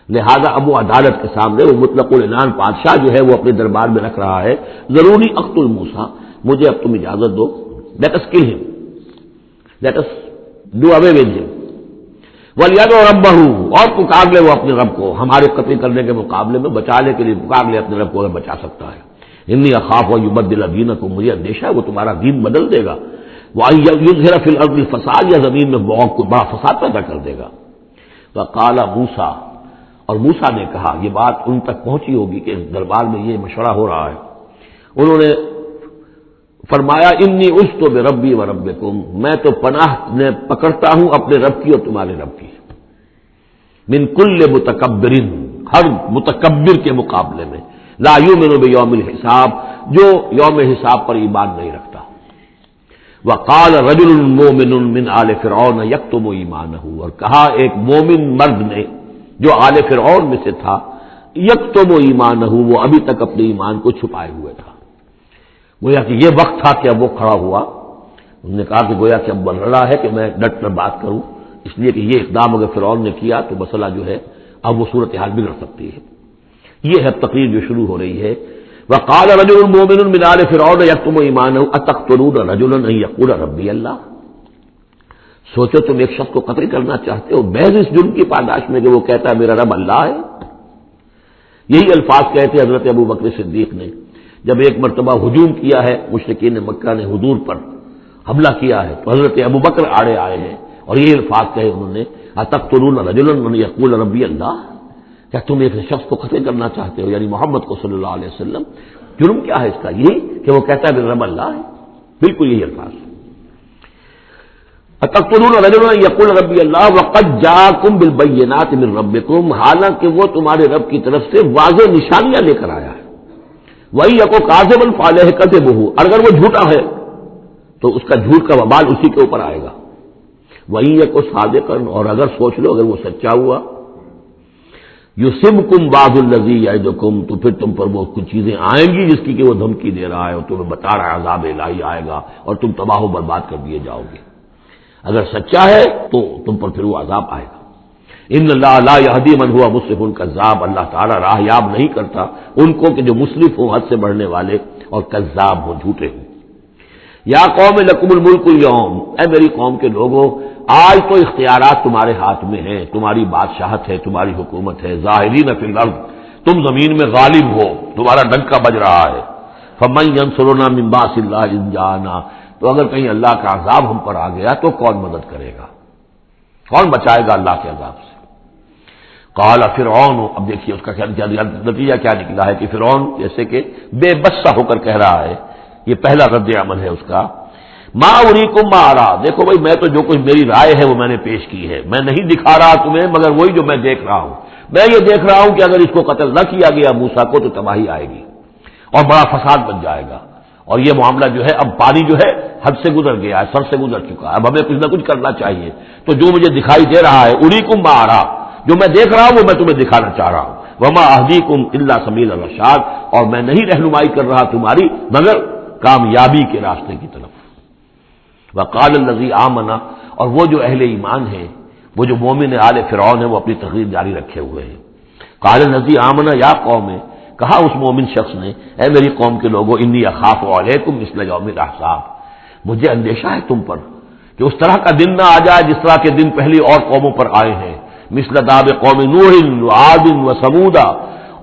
لہذا اب وہ عدالت کے سامنے وہ مطلق العنان بادشاہ جو ہے وہ اپنے دربار میں رکھ رہا ہے، ضروری اقتل موسیٰ، مجھے اب تم اجازت دو، late us kill him, let us do away with him, وَلْيَدْعُ رَبَّهُ، اور پکار لے وہ اپنے رب کو، ہمارے قتل کرنے کے مقابلے میں بچانے کے لیے پکار لے اپنے رب کو اگر بچا سکتا ہے. انی اخاف ان یبدل دینکم، مجھے اندیشہ ہے وہ تمہارا دین بدل دے گا، وَأَن یظہر فی الارض الفساد، یا زمین میں بہت بڑا فساد پیدا کر دے گا. وقال موسیٰ، اور موسیٰ نے کہا، یہ بات ان تک پہنچی ہوگی کہ دربار میں یہ مشورہ ہو رہا ہے، انہوں نے فرمایا انی عذت بربی وربکم، میں تو پناہ میں پکڑتا ہوں اپنے رب کی اور تمہارے رب کی، من کل متکبر، ہر متکبر کے مقابلے میں، لا یؤمن بیوم الحساب، جو یوم حساب پر ایمان نہیں رکھتا. وقال رجل مومن من آل فرعون یکتم ایمانہ، اور کہا ایک مومن مرد نے جو آل فرعون میں سے تھا، یکتم ایمانہ، وہ ابھی تک اپنے ایمان کو چھپائے ہوئے تھا. گویا کہ یہ وقت تھا کہ اب وہ کھڑا ہوا، انہوں نے کہا کہ گویا کہ اب بن رہا ہے کہ میں ڈٹ کر بات کروں، اس لیے کہ یہ اقدام اگر فرعون نے کیا تو مسئلہ جو ہے اب وہ صورتحال بگڑ سکتی ہے. یہ ہے تقریر جو شروع ہو رہی ہے. وقال رجل مؤمن من آل فرعون یکتم ایمانہ اتقتلون رجلا ان یقول ربی اللہ، سوچو تم ایک شخص کو قتل کرنا چاہتے ہو محض اس جرم کی پاداش میں کہ وہ کہتا ہے میرا رب اللہ ہے. یہی الفاظ کہتے حضرت ابو بکر صدیق نے جب ایک مرتبہ ہجوم کیا ہے، مشرکین مکہ نے حضور پر حملہ کیا ہے، تو حضرت ابو بکر آڑے آئے ہیں اور یہ الفاظ کہے انہوں نے اتقتلون رجلا من یقول ربی اللہ، کیا تم ایک شخص کو قتل کرنا چاہتے ہو، یعنی محمد کو صلی اللہ علیہ وسلم. جرم کیا ہے اس کا؟ یہی کہ وہ کہتا ہے میرا رب اللہ ہے. بالکل یہی الفاظ. اتقتلون رجلا یقول ربی اللہ وقد جاءکم بالبینات من ربکم، حالانکہ وہ تمہارے رب کی طرف سے واضح نشانیاں لے کر آیا ہے. وَإِن يَكُ كَاذِبًا فَعَلَيْهِ كَذِبُهُ، اگر وہ جھوٹا ہے تو اس کا جھوٹ کا وبال اسی کے اوپر آئے گا. وَإِن يَكُ صَادِقًا، اور اگر سوچ لو اگر وہ سچا ہوا، يُصِبْكُمْ بَعْضُ الَّذِي يَعِدُكُمْ، تو پھر تم پر وہ کچھ چیزیں آئیں گی جس کی کہ وہ دھمکی دے رہا ہے اور تمہیں بتا رہا ہے عذاب الہی آئے گا اور تم تباہ و برباد کر دیے جاؤ گے. اگر سچا ہے تو تم پر پھر وہ عذاب آئے گا. ان اللہ لا یہدی من ہوا مسرف کذاب، اللہ تعالیٰ راہ یاب نہیں کرتا ان کو کہ جو مسرف ہوں، حد سے بڑھنے والے اور کذاب ہو، جھوٹے ہو۔ یا قوم لکم الملک اليوم، اے میری قوم کے لوگوں، آج تو اختیارات تمہارے ہاتھ میں ہیں، تمہاری بادشاہت ہے، تمہاری حکومت ہے، ظاہرین فی الارض، تم زمین میں غالب ہو، تمہارا ڈنکا بج رہا ہے۔ فمن ینصرنا من باس اللہ ان جاءنا، تو اگر کہیں اللہ کا عذاب ہم پر آ گیا تو کون مدد کرے گا، کون بچائے گا اللہ کے عذاب سے؟ قال فرعون، اب دیکھیے اس کا نتیجہ کیا نکلا ہے کہ فرعون جیسے کہ بے بس سا ہو کر کہہ رہا ہے، یہ پہلا رد عمل ہے اس کا، ما اریکم ما ارا، دیکھو بھائی میں تو جو کچھ میری رائے ہے وہ میں نے پیش کی ہے، میں نہیں دکھا رہا تمہیں مگر وہی جو میں دیکھ رہا ہوں۔ میں یہ دیکھ رہا ہوں کہ اگر اس کو قتل نہ کیا گیا موسیٰ کو تو تباہی آئے گی اور بڑا فساد بن جائے گا، اور یہ معاملہ جو ہے اب پانی جو ہے حد سے گزر گیا ہے، سر سے گزر چکا ہے، اب ہمیں کچھ نہ کچھ کرنا چاہیے۔ تو جو مجھے دکھائی دے رہا ہے اریکم ما ارا، جو میں دیکھ رہا ہوں وہ میں تمہیں دکھانا چاہ رہا ہوں، وما اہدیکم الا سبیل الرشاد، اور میں نہیں رہنمائی کر رہا تمہاری مگر کامیابی کے راستے کی طرف۔ وقال الذی آمن، اور وہ جو اہل ایمان ہیں، وہ جو مومن آل فرعون ہیں، وہ اپنی تقریر جاری رکھے ہوئے ہیں۔ قال الذی آمن یا قوم، کہا اس مومن شخص نے، اے میری قوم کے لوگوں، انی اخاف علیکم مثل یوم الاحزاب، مجھے اندیشہ ہے تم پر کہ اس طرح کا دن نہ آ جائے جس طرح کے دن پہلی اور قوموں پر آئے ہیں، مثل داب قوم نوح وعاد وثمود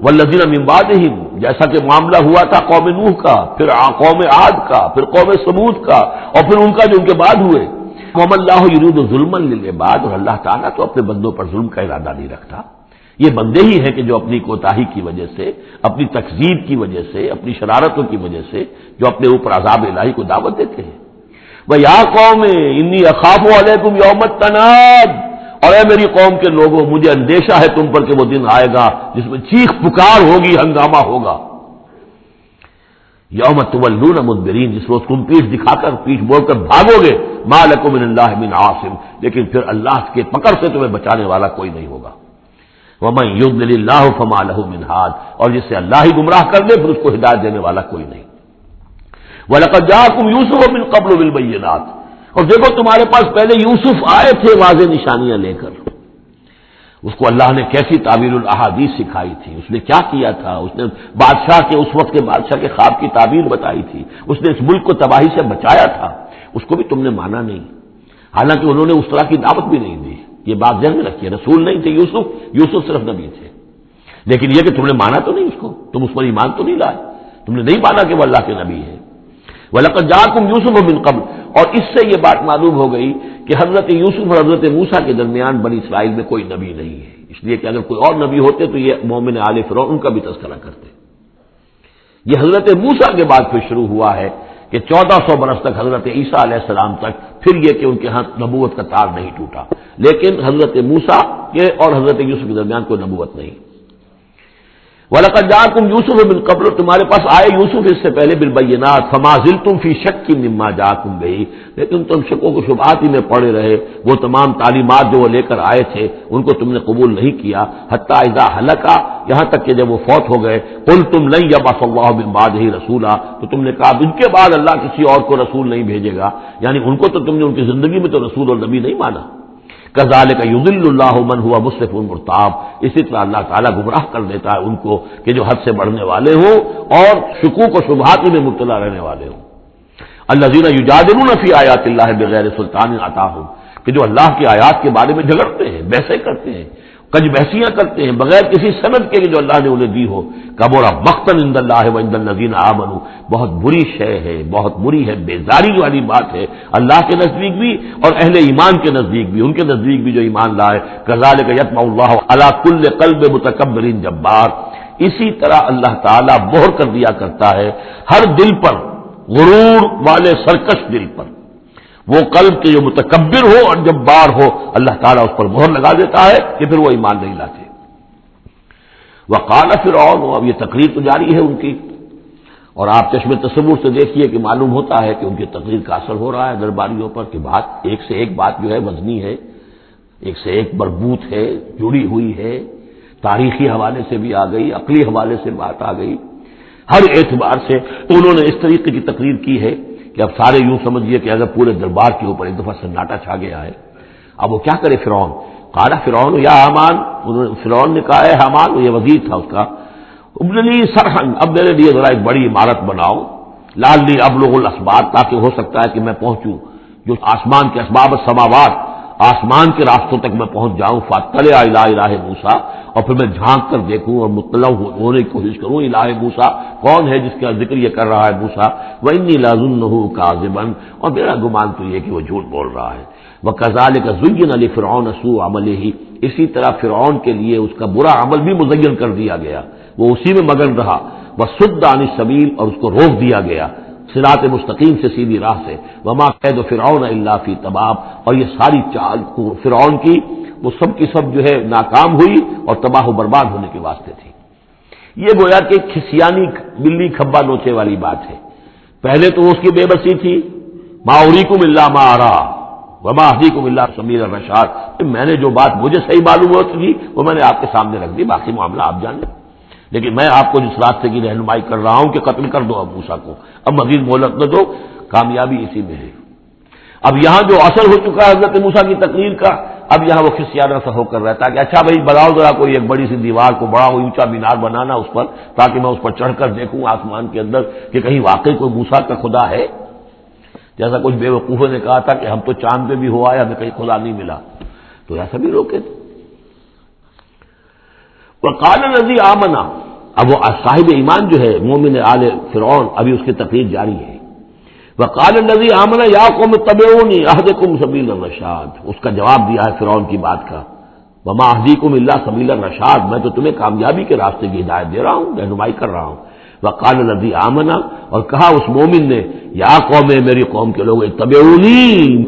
والذین من بعدہم، جیسا کہ معاملہ ہوا تھا قوم نوح کا، پھر قوم عاد کا، پھر قوم ثمود کا، اور پھر ان کا جو ان کے بعد ہوئے۔ وما اللہ یرید ظلما للعباد، اور اللہ تعالیٰ تو اپنے بندوں پر ظلم کا ارادہ نہیں رکھتا، یہ بندے ہی ہیں کہ جو اپنی کوتاہی کی وجہ سے، اپنی تکذیب کی وجہ سے، اپنی شرارتوں کی وجہ سے جو اپنے اوپر عذاب الہی کو دعوت دیتے ہیں۔ وَيَا قَوْمِ إِنِّي أَخَافُ عَلَيْكُمْ يَوْمَ التَّنَادِ، اور اے میری قوم کے لوگوں، مجھے اندیشہ ہے تم پر کہ وہ دن آئے گا جس میں چیخ پکار ہوگی، ہنگامہ ہوگا۔ یوم تولون مدبرین، جس روز تم پیٹھ دکھا کر، پیٹھ موڑ کر بھاگو گے، ما لکم من اللہ من عاصم، لیکن پھر اللہ کے پکڑ سے تمہیں بچانے والا کوئی نہیں ہوگا۔ ومن یضلل اللہ فما لہ من ہاد، اور جس سے اللہ ہی گمراہ کر دے پھر اس کو ہدایت دینے والا کوئی نہیں۔ وَلَقَدْ جَاءَكُمْ يُوسُفُ مِن قَبْلُ بِالْبَيِّنَاتِ، اور دیکھو تمہارے پاس پہلے یوسف آئے تھے واضح نشانیاں لے کر، اس کو اللہ نے کیسی تعبیر الاحادیث سکھائی تھی، اس نے کیا کیا تھا، اس نے بادشاہ کے، اس وقت کے بادشاہ کے خواب کی تعبیر بتائی تھی، اس نے اس ملک کو تباہی سے بچایا تھا، اس کو بھی تم نے مانا نہیں، حالانکہ انہوں نے اس طرح کی دعوت بھی نہیں دی۔ یہ بات ذہن میں رکھیے، رسول نہیں تھے یوسف صرف نبی تھے، لیکن یہ کہ تم نے مانا تو نہیں اس کو، تم اس پر ایمان تو نہیں لائے، تم نے نہیں مانا کہ وہ اللہ کے نبی ہے۔ وَلَقَدْ جَاءَكُمْ يُوسُفُ مِن قَبْلُ، اور اس سے یہ بات معلوم ہو گئی کہ حضرت یوسف اور حضرت موسیٰ کے درمیان بنی اسرائیل میں کوئی نبی نہیں ہے، اس لیے کہ اگر کوئی اور نبی ہوتے تو یہ مومن آل فرعون ان کا بھی تذکرہ کرتے۔ یہ حضرت موسیٰ کے بعد پھر شروع ہوا ہے کہ 1400 برس تک حضرت عیسیٰ علیہ السلام تک، پھر یہ کہ ان کے ہاں نبوت کا تار نہیں ٹوٹا، لیکن حضرت موسیٰ کے اور حضرت یوسف کے درمیان کوئی نبوت نہیں۔ وَلَقَدْ جَاءَكُمْ يُوسُفُ مِن قَبْلُ، تمہارے پاس آئے یوسف اس سے پہلے بِالْبَيِّنَاتِ فَمَا زِلْتُمْ فِي شَكٍّ مِّمَّا جَاءَكُمْ بِهِ، لیکن تم شکوک و شبہات ہی میں پڑے رہے، وہ تمام تعلیمات جو وہ لے کر آئے تھے ان کو تم نے قبول نہیں کیا، حتیٰ اذا ہلک، یہاں تک کہ جب وہ فوت ہو گئے، قُلْتُمْ لَن يَبْعَثَ اللَّهُ مِن بَعْدِهِ رَسُولًا، تو تم نے کہا ان کے بعد اللہ کسی اور کو رسول نہیں بھیجے گا، یعنی ان کو تو تم نے ان کی زندگی میں تو رسول اور نبی نہیں مانا۔ کذالک یضل اللہ من هو مسرف مرتاب، اسی طرح اللہ تعالیٰ گمراہ کر دیتا ہے ان کو کہ جو حد سے بڑھنے والے ہوں اور شکوک و شبہات میں مبتلا رہنے والے ہوں۔ الذین یجادلون فی آیات اللہ بغیر سلطان اتاہم، کہ جو اللہ کی آیات کے بارے میں جھگڑتے ہیں، بحثیں کرتے ہیں، کج بحثیاں کرتے ہیں بغیر کسی سند کے جو اللہ نے انہیں دی ہو۔ کبر مقتا عند اللہ وعند الذین آمنوا، بہت بری شے ہے، بہت بری ہے، بیزاری والی بات ہے اللہ کے نزدیک بھی اور اہل ایمان کے نزدیک بھی، ان کے نزدیک بھی جو ایمان لائے۔ کذالک یطبع اللہ علی کل قلب متکبر جبار، اسی طرح اللہ تعالیٰ مہر کر دیا کرتا ہے ہر دل پر، غرور والے سرکش دل پر، وہ قلب کے جو متکبر ہو اور جبار ہو، اللہ تعالیٰ اس پر مہر لگا دیتا ہے کہ پھر وہ ایمان نہیں لاتے۔ وقال فرعون، اب یہ تقریر تو جاری ہے ان کی، اور آپ چشم تصور سے دیکھیے کہ معلوم ہوتا ہے کہ ان کی تقریر کا اثر ہو رہا ہے درباریوں پر، کہ بات ایک سے ایک بات جو ہے وزنی ہے، ایک سے ایک مربوط ہے، جڑی ہوئی ہے، تاریخی حوالے سے بھی آ گئی، عقلی حوالے سے بات آ گئی، ہر اعتبار سے تو انہوں نے اس طریقے کی تقریر کی ہے کہ اب سارے یوں سمجھیے کہ اگر پورے دربار کے اوپر ایک دفعہ سناٹا چھا گیا ہے۔ اب وہ کیا کرے فرعون؟ قال فرعون یا حامان، فرعون نے کہا ہے حامان، یہ وزیر تھا اس کا، ابن لی صرحا، اب میرے لیے ذرا ایک بڑی عمارت بناؤ، لعلی ابلغ الاسباب، تاکہ ہو سکتا ہے کہ میں پہنچوں جو آسمان کے اسباب السماوات، آسمان کے راستوں تک میں پہنچ جاؤں، فاطلع الی الہ موسیٰ، اور پھر میں جھانک کر دیکھوں اور مطلع ہونے کی کوشش کروں الہ موسیٰ کون ہے جس کا ذکر یہ کر رہا ہے موسیٰ، وانی لاظنہ کاذبا، اور میرا گمان تو یہ کہ وہ جھوٹ بول رہا ہے۔ وکذالک زین لفرعون سوء عملہ، اسی طرح فرعون کے لیے اس کا برا عمل بھی مزین کر دیا گیا، وہ اسی میں مگن رہا، وصد عن السبیل، اور اس کو روک دیا گیا صراط مستقیم سے، سیدھی راہ سے، وما کید فرعون الا فی تباب، اور یہ ساری چال فرعون کی وہ سب کی سب جو ہے ناکام ہوئی اور تباہ و برباد ہونے کے واسطے تھی۔ یہ گویا کہ کھسیانی بلی کھبا نوچے والی بات ہے۔ پہلے تو اس کی بے بسی تھی، ما اریکم الا ما ارا وما اهدیکم الا سبیل الرشاد، میں نے جو بات مجھے صحیح معلوم ہوتی تھی وہ میں نے آپ کے سامنے رکھ دی، باقی معاملہ آپ جانیں، لیکن میں آپ کو جس راستے کی رہنمائی کر رہا ہوں کہ قتل کر دو اب موسیٰ کو، اب مزید مہلت نہ دو، کامیابی اسی میں ہے۔ اب یہاں جو اثر ہو چکا ہے حضرت موسیٰ کی تقریر کا، اب یہاں وہ خسیانہ سا ہو کر رہتا ہے کہ اچھا بھائی بناؤ ذرا کوئی ایک بڑی سی دیوار کو، بڑا اونچا مینار بنانا اس پر، تاکہ میں اس پر چڑھ کر دیکھوں آسمان کے اندر کہ کہیں واقعی کوئی موسیٰ کا خدا ہے۔ جیسا کچھ بے وقوفوں نے کہا تھا کہ ہم تو چاند پہ بھی ہو آئے، ہمیں کہیں خدا نہیں ملا، تو ایسا بھی روکے تھے۔ وقال الذی آمنا، اب وہ صاحب ایمان جو ہے مومن آل فرعون، ابھی اس کی تقریر جاری ہے۔ وقال الذی آمنا یا قوم اتبعونی اہدکم سبیل الرشاد، اس کا جواب دیا ہے فرعون کی بات کا، وما اہدیکم الا سبیل الرشاد، میں تو تمہیں کامیابی کے راستے کی ہدایت دے رہا ہوں، رہنمائی کر رہا ہوں۔ وقال الذی آمنا، اور کہا اس مومن نے، یا قوم، میری قوم کے لوگ، اتبعونی،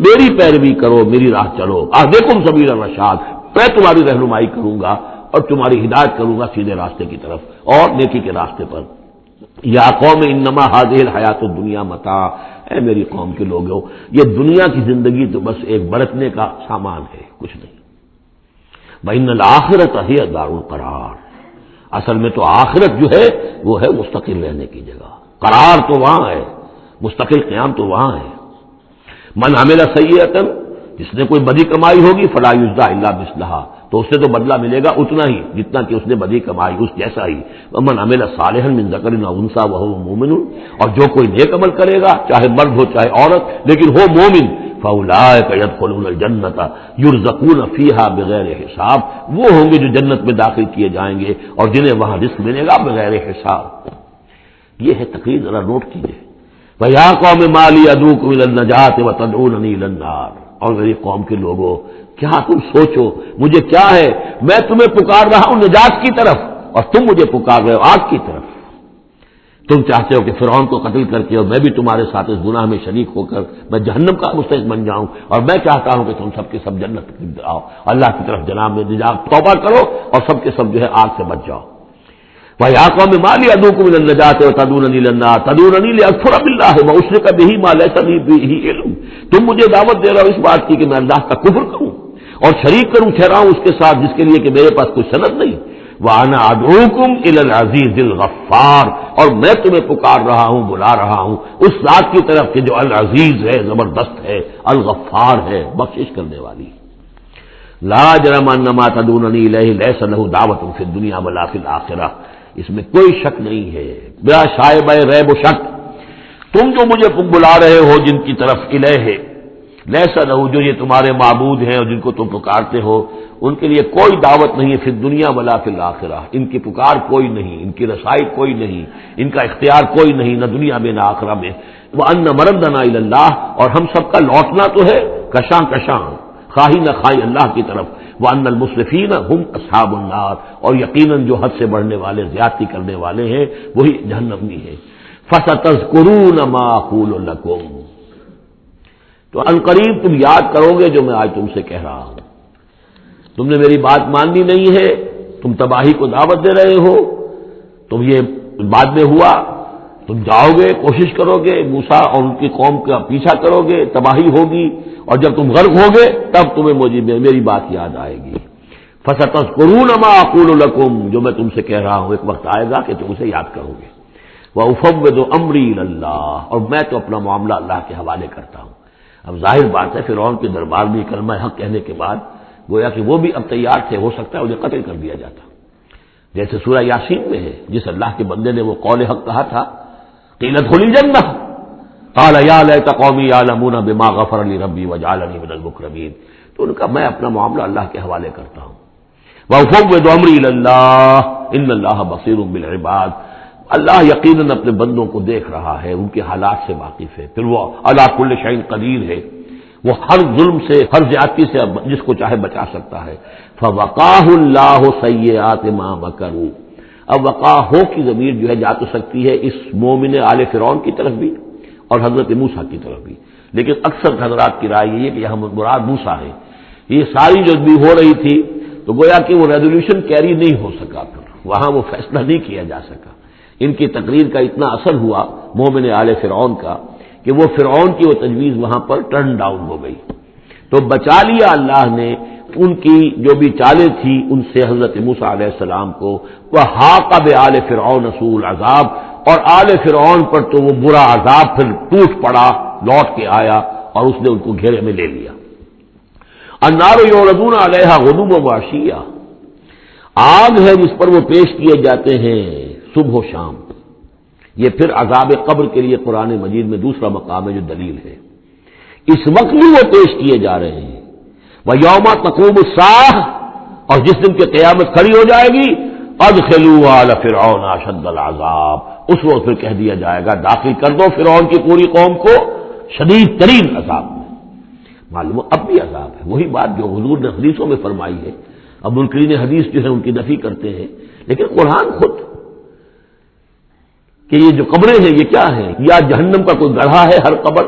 میری پیروی کرو، میری راہ چلو، اہدکم سبیل الرشاد، میں تمہاری رہنمائی کروں گا اور تمہاری ہدایت کروں گا سیدھے راستے کی طرف اور نیکی کے راستے پر۔ یا قوم انما هذه الحیات الدنیا متاع، اے میری قوم کے لوگوں، یہ دنیا کی زندگی تو بس ایک برتنے کا سامان ہے، کچھ نہیں۔ وَإِنَّ الْآخِرَةَ هِيَ دَارُ الْقَرَارِ، اصل میں تو آخرت جو ہے وہ ہے مستقل رہنے کی جگہ، قرار تو وہاں ہے، مستقل قیام تو وہاں ہے۔ من عمل سیئۃ، جس نے کوئی بدی کمائی ہوگی، فلا یجزی الا مثلھا، تو اس سے تو بدلہ ملے گا اتنا ہی جتنا کہ اس نے بدی کمائی، اس جیسا ہی۔ ومن عمل صالحا من ذکر او انثی وهو مؤمن، اور جو کوئی نیک عمل کرے گا، چاہے مرد ہو چاہے عورت، لیکن ہو مومن، فاولئک يدخلون الجنۃ یرزقون فیہا بغیر حساب، وہ ہوں گے جو جنت میں داخل کیے جائیں گے اور جنہیں وہاں رزق ملے گا بغیر حساب۔ یہ ہے تقریر، ذرا نوٹ کیجیے۔ وَيَا قَوْمِ مَا لِي أَدْعُوكُمْ إِلَى النَّجَاةِ وَتَدْعُونَنِي إِلَى النَّارِ، اور میری قوم کے لوگوں، کیا تم سوچو مجھے کیا ہے، میں تمہیں پکار رہا ہوں نجات کی طرف اور تم مجھے پکار رہے ہو آگ کی طرف۔ تم چاہتے ہو کہ فرعون کو قتل کر کے اور میں بھی تمہارے ساتھ اس گناہ میں شریک ہو کر میں جہنم کا مستحق بن جاؤں، اور میں چاہتا ہوں کہ تم سب کے سب جنت آؤ، اللہ کی طرف جناب میں نجات توبہ کرو اور سب کے سب جو ہے آگ سے بچ جاؤ۔ وَيَا قَوْمِ مَا لِي أَدْعُوكُمْ إِلَى النَّجَاةِ وَتَدْعُونَنِي إِلَى النَّارِ تَدْعُونَنِي لِأَكْفُرَ بِاللَّهِ وَأُشْرِكَ بِهِ مَا لَيْسَ لِي بِهِ عِلْمٌ، تم مجھے دعوت دے رہے ہو اس بات کی کہ میں اللہ کا کفر کروں اور شریک کروں ٹھہراؤں اس کے ساتھ جس کے لیے کہ میرے پاس کوئی سند نہیں۔ وَأَنَا أَدْعُوكُمْ إِلَى الْعَزِيزِ الْغَفَّارِ، اور میں تمہیں پکار رہا ہوں، بلا رہا ہوں اس ذات کی طرف کہ جو العزیز ہے، زبردست ہے، الغفار ہے، بخشش کرنے والی۔ لا جرم ان ما تدعوننی الیہ لیس لہ دعوۃ فی الدنیا ولا فی الآخرہ، اس میں کوئی شک نہیں ہے، بلا شائبہ ریب و شک، تم جو مجھے بلا رہے ہو جن کی طرف الیہ، لیس لہ، جو یہ تمہارے معبود ہیں اور جن کو تم پکارتے ہو، ان کے لیے کوئی دعوت نہیں ہے فی الدنیا ولا فی الآخرہ، ان کی پکار کوئی نہیں، ان کی رسائی کوئی نہیں، ان کا اختیار کوئی نہیں، نہ دنیا میں نہ آخرہ میں۔ وَأَنَّ مَرَدَّنَا إِلَى اللَّهِ، اور ہم سب کا لوٹنا تو ہے کشاں کشاں، خواہی نہ خواہی اللہ کی طرف۔ وَأَنَّ الْمُسْرِفِينَ هُمْ أَصْحَابُ النَّارِ، اور یقیناً جو حد سے بڑھنے والے، زیادتی کرنے والے ہیں وہی جہنمی ہیں۔ فَسَتَذْكُرُونَ مَا أَقُولُ لَكُمْ، تو عنقریب تم یاد کرو گے جو میں آج تم سے کہہ رہا ہوں۔ تم نے میری بات ماننی نہیں ہے، تم تباہی کو دعوت دے رہے ہو، تم یہ بعد میں ہوا، تم جاؤ گے، کوشش کرو گے، موسیٰ اور ان کی قوم کا پیچھا کرو گے، تباہی ہوگی، اور جب تم غرق ہوگے تب تمہیں میری بات یاد آئے گی۔ فَسَتَذْكُرُونَ مَا أَقُولُ لَكُمْ، جو میں تم سے کہہ رہا ہوں ایک وقت آئے گا کہ تم اسے یاد کرو گے۔ وَأُفَوِّضُ أَمْرِي إِلَى اللَّهِ، اور میں تو اپنا معاملہ اللہ کے حوالے کرتا ہوں۔ اب ظاہر بات ہے فرعون کے دربار میں کلمہ حق کہنے کے بعد گویا کہ وہ بھی اب تیار تھے، ہو سکتا ہے انہیں قتل کر دیا جاتا، جیسے سورہ یاسین میں ہے، جس اللہ کے بندے نے وہ قول حق کہا تھا، قیل ادخل الجنہ قال یا لیت قومی یعلمون بما غفر لی ربی وجعلنی من المکرمین. تو ان کا میں اپنا معاملہ اللہ کے حوالے کرتا ہوں. وَأُفَوِّضُ أَمْرِي إِلَى اللَّهِ إِنَّ اللَّهَ بَصِيرٌ بِالْعِبَادِ. اللہ یقیناً اپنے بندوں کو دیکھ رہا ہے، ان کے حالات سے واقف ہے. پھر وہ علی کل شیء قدیر ہے، وہ ہر ظلم سے، ہر زیادتی سے جس کو چاہے بچا سکتا ہے. فَوَقَاهُ اللَّهُ سَيِّئَاتِ مَا مَكَرُوا. اب وقع ہو کی ضمیر جو ہے جا تو سکتی ہے اس مومن آل فرعون کی طرف بھی اور حضرت موسیٰ کی طرف بھی، لیکن اکثر حضرات کی رائے یہ ہے کہ یہاں مراد موسیٰ ہے. یہ ساری جو بھی ہو رہی تھی تو گویا کہ وہ ریزولوشن کیری نہیں ہو سکا، پھر وہاں وہ فیصلہ نہیں کیا جا سکا. ان کی تقریر کا اتنا اثر ہوا مومن آل فرعون کا کہ وہ فرعون کی وہ تجویز وہاں پر ٹرن ڈاؤن ہو گئی. تو بچا لیا اللہ نے ان کی جو بھی چالیں تھی ان سے حضرت موسیٰ علیہ السلام کو. وحاق بآل فرعون سوء العذاب، اور آل فرعون پر تو وہ برا عذاب پھر ٹوٹ پڑا، لوٹ کے آیا اور اس نے ان کو گھیرے میں لے لیا. النار یعرضون علیہا غدوا وعشیا، آگ ہے جس پر وہ پیش کیے جاتے ہیں صبح و شام. یہ پھر عذاب قبر کے لیے قرآن مجید میں دوسرا مقام ہے جو دلیل ہے. اس وقت بھی وہ پیش کیے جا رہے ہیں. وَيَوْمَ تَقُومُ السَّاعَةُ، اور جس دن کی قیامت کھڑی ہو جائے گی اَدْخِلُوا آلَ فِرْعَوْنَ أَشَدَّ الْعَذَابِ، اس وقت پھر کہہ دیا جائے گا داخل کر دو فرعون کی پوری قوم کو شدید ترین عذاب میں. معلوم اب بھی عذاب ہے، وہی بات جو حضور نے حدیثوں میں فرمائی ہے. اب منکرین حدیث جو ہے ان کی نفی کرتے ہیں، لیکن قرآن خود کہ یہ جو قبریں ہیں یہ کیا ہیں، یا جہنم کا کوئی گڑھا ہے ہر قبر،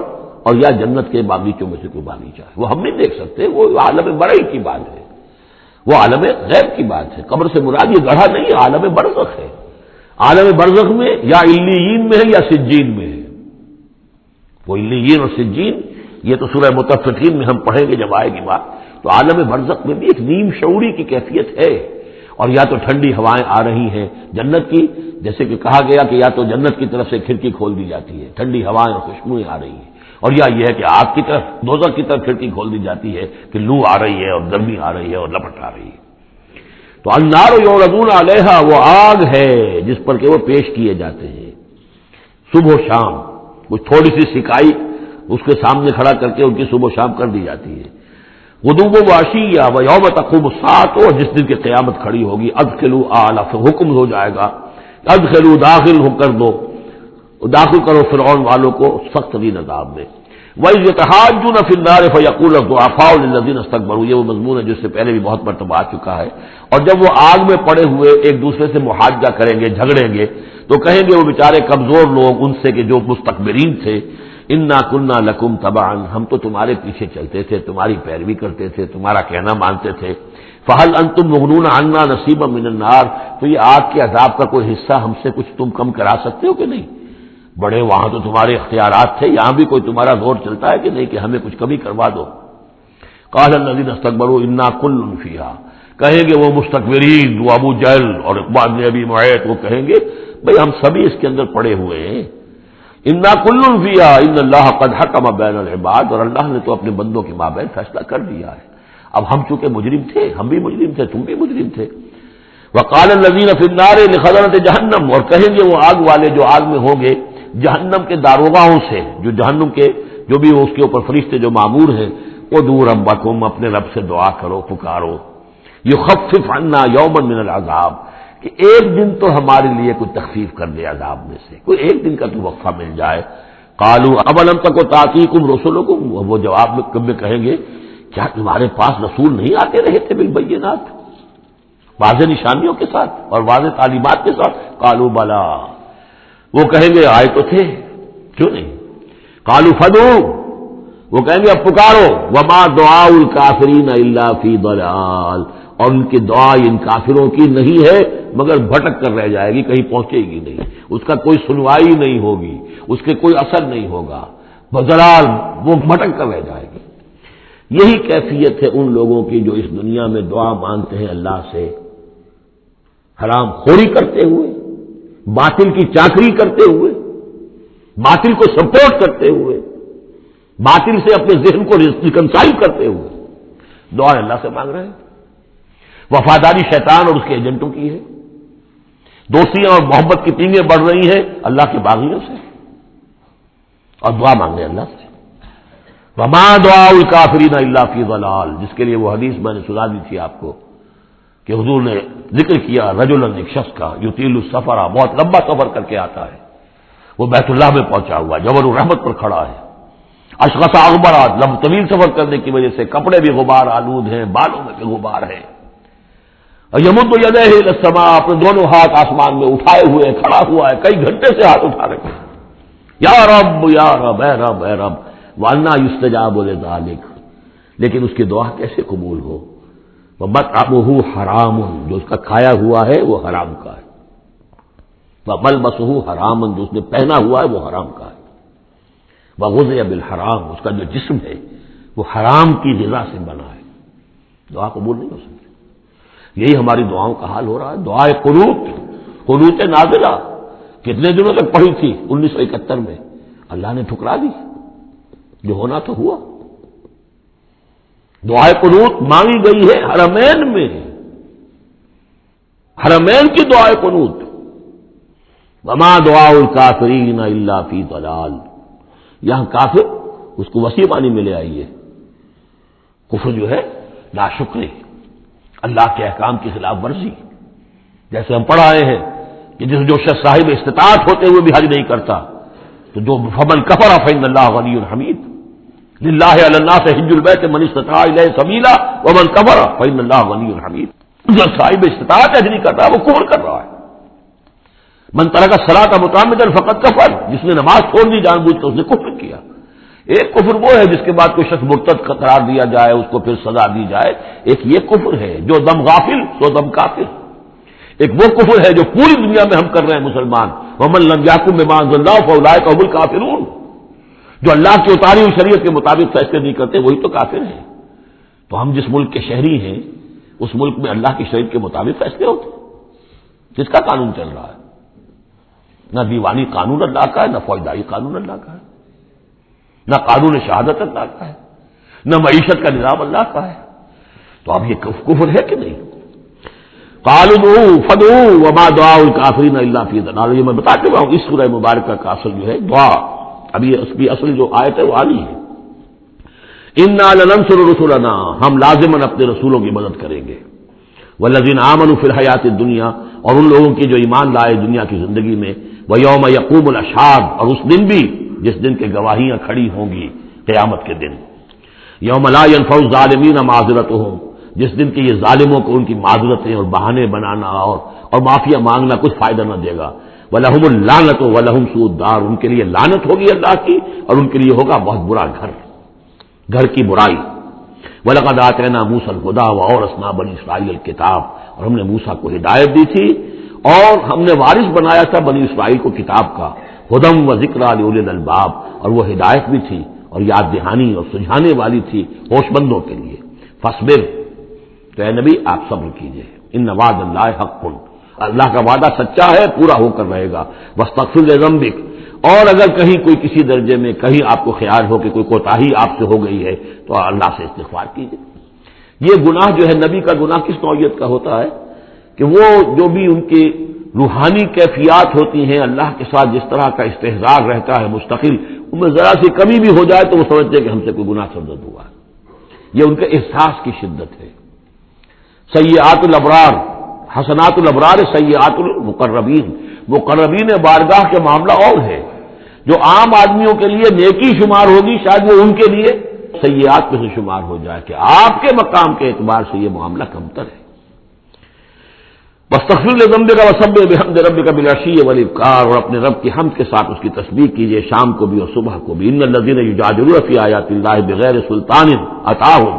اور یا جنت کے باغیچوں میں سے کوئی باغیچہ ہے. وہ ہم نہیں دیکھ سکتے، وہ عالم برئی کی بات ہے، وہ عالم غیب کی بات ہے. قبر سے مراد یہ گڑھا نہیں ہے، عالم برزخ ہے. عالم برزخ میں یا علیین میں ہے یا سجین میں ہے. وہ علیین اور سجین یہ تو سورہ مطففین میں ہم پڑھیں گے جب آئے گی بات. تو عالم برزخ میں بھی ایک نیم شعوری کی کیفیت ہے، اور یا تو ٹھنڈی ہوائیں آ رہی ہیں جنت کی، جیسے کہ کہا گیا کہ یا تو جنت کی طرف سے کھڑکی کھول دی جاتی ہے، ٹھنڈی ہوائیں اور خوشبوئیں آ رہی ہیں، اور یا یہ ہے کہ آگ کی طرف دوزخ کی طرف کھڑکی کھول دی جاتی ہے کہ لو آ رہی ہے اور گرمی آ رہی ہے اور لپٹ آ رہی ہے. تو النار یعرضون علیہا، وہ آگ ہے جس پر کہ وہ پیش کیے جاتے ہیں صبح و شام. کچھ تھوڑی سی سکائی اس کے سامنے کھڑا کر کے ان کی صبح و شام کر دی جاتی ہے. غدوا وعشیا ویوم تقوم الساعۃ، اور جس دن کی قیامت کھڑی ہوگی ادخلوا آل، حکم ہو جائے گا ادخلوا، داخل ہو کر دو، داخل کرو فرعون والوں کو سخت ترین عذاب میں. وَإِذْ يَتَحَاجُّونَ فِي النَّارِ فَيَقُولُ الضُّعَفَاءُ لِلَّذِينَ اسْتَكْبَرُوا، یہ وہ مضمون ہے جس سے پہلے بھی بہت مرتبہ آ چکا ہے. اور جب وہ آگ میں پڑے ہوئے ایک دوسرے سے محاجہ کریں گے، جھگڑیں گے، تو کہیں گے وہ بیچارے کمزور لوگ ان سے کہ جو مستکبرین تھے، اِنَّا كُنَّا لَكُمْ تَبَعًا، ہم تو تمہارے پیچھے چلتے تھے، تمہاری پیروی کرتے تھے، تمہارا کہنا مانتے تھے. فَهَلْ أَنْتُمْ مُغْنُونَ عَنَّا نَصِيبًا مِّنَ النَّارِ، تو یہ آگ کے عذاب کا کوئی حصہ ہم سے کچھ تم کم کرا سکتے ہو کہ نہیں؟ بڑے وہاں تو تمہارے اختیارات تھے، یہاں بھی کوئی تمہارا زور چلتا ہے کہ نہیں کہ ہمیں کچھ کمی کروا دو. قال الذين استكبروا انا كل فيها، کہیں گے وہ مستکبرین، وہ ابو جہل اور اقبال بن ابی معیط، وہ کہیں گے بھئی ہم سبھی اس کے اندر پڑے ہوئے ہیں. انا كل فيها ان الله قد حكم بين العباد، اور اللہ نے تو اپنے بندوں کے مابین فیصلہ کر دیا ہے. اب ہم چونکہ مجرم تھے، ہم بھی مجرم تھے، تم بھی مجرم تھے. وقال الذين في النار لخزنة جہنم، اور کہیں گے وہ آگ والے جو آگ میں ہوں گے جہنم کے داروغاؤں سے، جو جہنم کے جو بھی اس کے اوپر فرشتے جو مامور ہیں، ادعوا ربکم، اپنے رب سے دعا کرو، پکارو، یخفف عنا یوما من العذاب، کہ ایک دن تو ہمارے لیے کوئی تخفیف کر دے عذاب میں سے، کوئی ایک دن کا تو وقفہ مل جائے. قالوا اولم تک تاتیکم رسلکم، وہ جواب میں کہیں گے کیا تمہارے پاس رسول نہیں آتے رہے تھے بالبینات، واضح نشانیوں کے ساتھ اور واضح تعلیمات کے ساتھ؟ قالوا بلا، وہ کہیں گے آئے تو تھے، کیوں نہیں؟ قالوا فدعوا، وہ کہیں گے اب پکارو. وما دعاء الکافرین الا فی ضلال، اور ان کی دعا ان کافروں کی نہیں ہے مگر بھٹک کر رہ جائے گی، کہیں پہنچے گی نہیں، اس کا کوئی سنوائی نہیں ہوگی، اس کے کوئی اثر نہیں ہوگا، بضلال، وہ بھٹک کر رہ جائے گی. یہی کیفیت ہے ان لوگوں کی جو اس دنیا میں دعا مانگتے ہیں اللہ سے، حرام خوری کرتے ہوئے، باطل کی چاکری کرتے ہوئے، باطل کو سپورٹ کرتے ہوئے، باطل سے اپنے ذہن کو ریکنسائل کرتے ہوئے دعا اللہ سے مانگ رہے ہیں. وفاداری شیطان اور اس کے ایجنٹوں کی ہے، دوستیاں اور محبت کی پینگیں بڑھ رہی ہیں اللہ کے باغیوں سے. اور دعا مانگے اللہ سے. وما دعاء الکافرین الا فی ضلال، جس کے لیے وہ حدیث میں نے سنا دی تھی آپ کو کہ حضور نے ذکر کیا رجلا، ایک شخص کا یطیل السفر، بہت لمبا سفر کر کے آتا ہے، وہ بیت اللہ میں پہنچا ہوا جبل الرحمت پر کھڑا ہے، اشخص اغبرا، طویل سفر کرنے کی وجہ سے کپڑے بھی غبار آلود ہیں، بالوں میں بھی غبار ہے، اور یمد یدیہ الی السماء، اپنے دونوں ہاتھ آسمان میں اٹھائے ہوئے کھڑا ہوا ہے، کئی گھنٹے سے ہاتھ اٹھا رکھے، یا رب یا رب، اے رب اے رب، وَأَنَّىٰ يُسْتَجَابُ لِذَٰلِكَ، لیکن اس کی دعا کیسے قبول ہو؟ وَمَطْعَمُهُ حَرَامٌ، جو اس کا کھایا ہوا ہے وہ حرام کا ہے، وَمَلْبَسُهُ حَرَامٌ، جو اس نے پہنا ہوا ہے وہ حرام کا ہے، وَغُذِيَ بِالْحَرَامِ، اس کا جو جسم ہے وہ حرام کی غذا سے بنا ہے، دعا قبول نہیں ہو سکتی. یہی ہماری دعاؤں کا حال ہو رہا ہے. دعائے قنوت نازلہ کتنے دنوں تک پڑھی تھی 1971 میں، اللہ نے ٹھکرا دی، جو ہونا تو ہوا. دعائے قنوت مانگی گئی ہے حرمین میں، حرمین کی دعائے قنوت. وما دعاء الکافرین الا فی ضلال، یہاں کافر اس کو وسیع معنی میں لے آئیے. کفر جو ہے ناشکری، اللہ کے احکام کی خلاف ورزی، جیسے ہم پڑھ آئے ہیں کہ جو شخص صاحب استطاعت ہوتے ہوئے بھی حج نہیں کرتا، تو جو فمن کفر فإن اللہ غنی حمید، للہ علی الناس حج البیت من استطاع الیہ سبیلا ومن کفر فإن اللہ غنی حمید. جو صاحب استطاعت حج نہیں کرتا وہ کفر کر رہا ہے. من ترک الصلاۃ متعمدا فقد کفر، جس نے نماز چھوڑ دی جان بوجھ کر اس نے کفر کیا. ایک کفر وہ ہے جس کے بعد کوئی شخص مرتد قرار دیا جائے، اس کو پھر سزا دی جائے، ایک یہ کفر ہے جو دم غافل سو دم کافر. ایک وہ کفر ہے جو پوری دنیا میں ہم کر رہے ہیں مسلمان، ومن لم یحکم بما انزل اللہ فاولئک هم الکافرون، جو اللہ کی اتاری ہوئی شریعت کے مطابق فیصلے نہیں کرتے وہی تو کافر ہیں. تو ہم جس ملک کے شہری ہیں اس ملک میں اللہ کی شریعت کے مطابق فیصلے ہوتے ہیں. کس کا قانون چل رہا ہے؟ نہ دیوانی قانون اللہ کا ہے، نہ فوجداری قانون اللہ کا ہے، نہ قانون شہادت اللہ کا ہے، نہ معیشت کا نظام اللہ کا ہے. تو اب یہ کفر ہے کہ نہیں؟ قالوا ادعوا فادعوا وما دعاء الکافرین الا فی ضلال. یہ میں بتا چکا ہوں اس سورہ مبارکہ کا اصل جو ہے دعا، ابھی اس کی اصل جو آیت ہے وہ آنی ہے. انا لننصر رسلنا، ہم لازماً اپنے رسولوں کی مدد کریں گے. والذین آمنوا فی الحیات الدنیا، اور ان لوگوں کی جو ایمان لائے دنیا کی زندگی میں، ویوم یقوم الاشہاد، اور اس دن بھی جس دن کے گواہیاں کھڑی ہوں گی قیامت کے دن. یوم لا ينفع الظالمین معذرتهم، جس دن کے یہ ظالموں کو ان کی معذرتیں اور بہانے بنانا اور معافیا مانگنا کچھ فائدہ نہ دے گا. وَلَهُمُ اللَّعْنَةُ وَلَهُمْ سُوءُ الدَّارِ، ان کے لیے لعنت ہوگی اللہ کی اور ان کے لیے ہوگا بہت برا گھر کی برائی. وَلَقَدْ آتَيْنَا مُوسَى الْهُدَىٰ وَأَوْرَثْنَا بَنِي إِسرَائِيلَ الْكِتَابَ، اور ہم نے موسیٰ کو ہدایت دی تھی اور ہم نے وارث بنایا تھا بنی اسرائیل کو کتاب کا. ہدی وذکریٰ لأولی الألباب، اور وہ ہدایت بھی تھی اور یاد دہانی اور سجھانے والی تھی ہوش مندوں کے لیے. فاصبر، تو اے نبی آپ صبر کیجئے. ان وعد اللہ حق، اللہ کا وعدہ سچا ہے، پورا ہو کر رہے گا. واستغفر لذنبک، اور اگر کہیں کوئی کسی درجے میں کہیں آپ کو خیال ہو کہ کوئی کوتاہی آپ سے ہو گئی ہے تو اللہ سے استغفار کیجئے. یہ گناہ جو ہے نبی کا گناہ کس نوعیت کا ہوتا ہے کہ وہ جو بھی ان کی روحانی کیفیات ہوتی ہیں اللہ کے ساتھ جس طرح کا استحضار رہتا ہے مستقل، ان میں ذرا سی کمی بھی ہو جائے تو وہ سمجھتے ہیں کہ ہم سے کوئی گناہ سرزد ہوا ہے. یہ ان کے احساس کی شدت ہے. سیئات الابرار حسنات الابرار سیئات المقربین، مقربین بارگاہ کے معاملہ اور ہے. جو عام آدمیوں کے لیے نیکی شمار ہوگی شاید وہ ان کے لیے سیئات میں سے شمار ہو جائے کہ آپ کے مقام کے اعتبار سے یہ معاملہ کمتر ہے. واستغفر لذنبک وسبح بحمد ربک بالعشی والابکار، اور اپنے رب کی حمد کے ساتھ اس کی تسبیح کیجیے شام کو بھی اور صبح کو بھی. ان الذین یجادلون فی آیات اللہ بغیر سلطان اتاہم،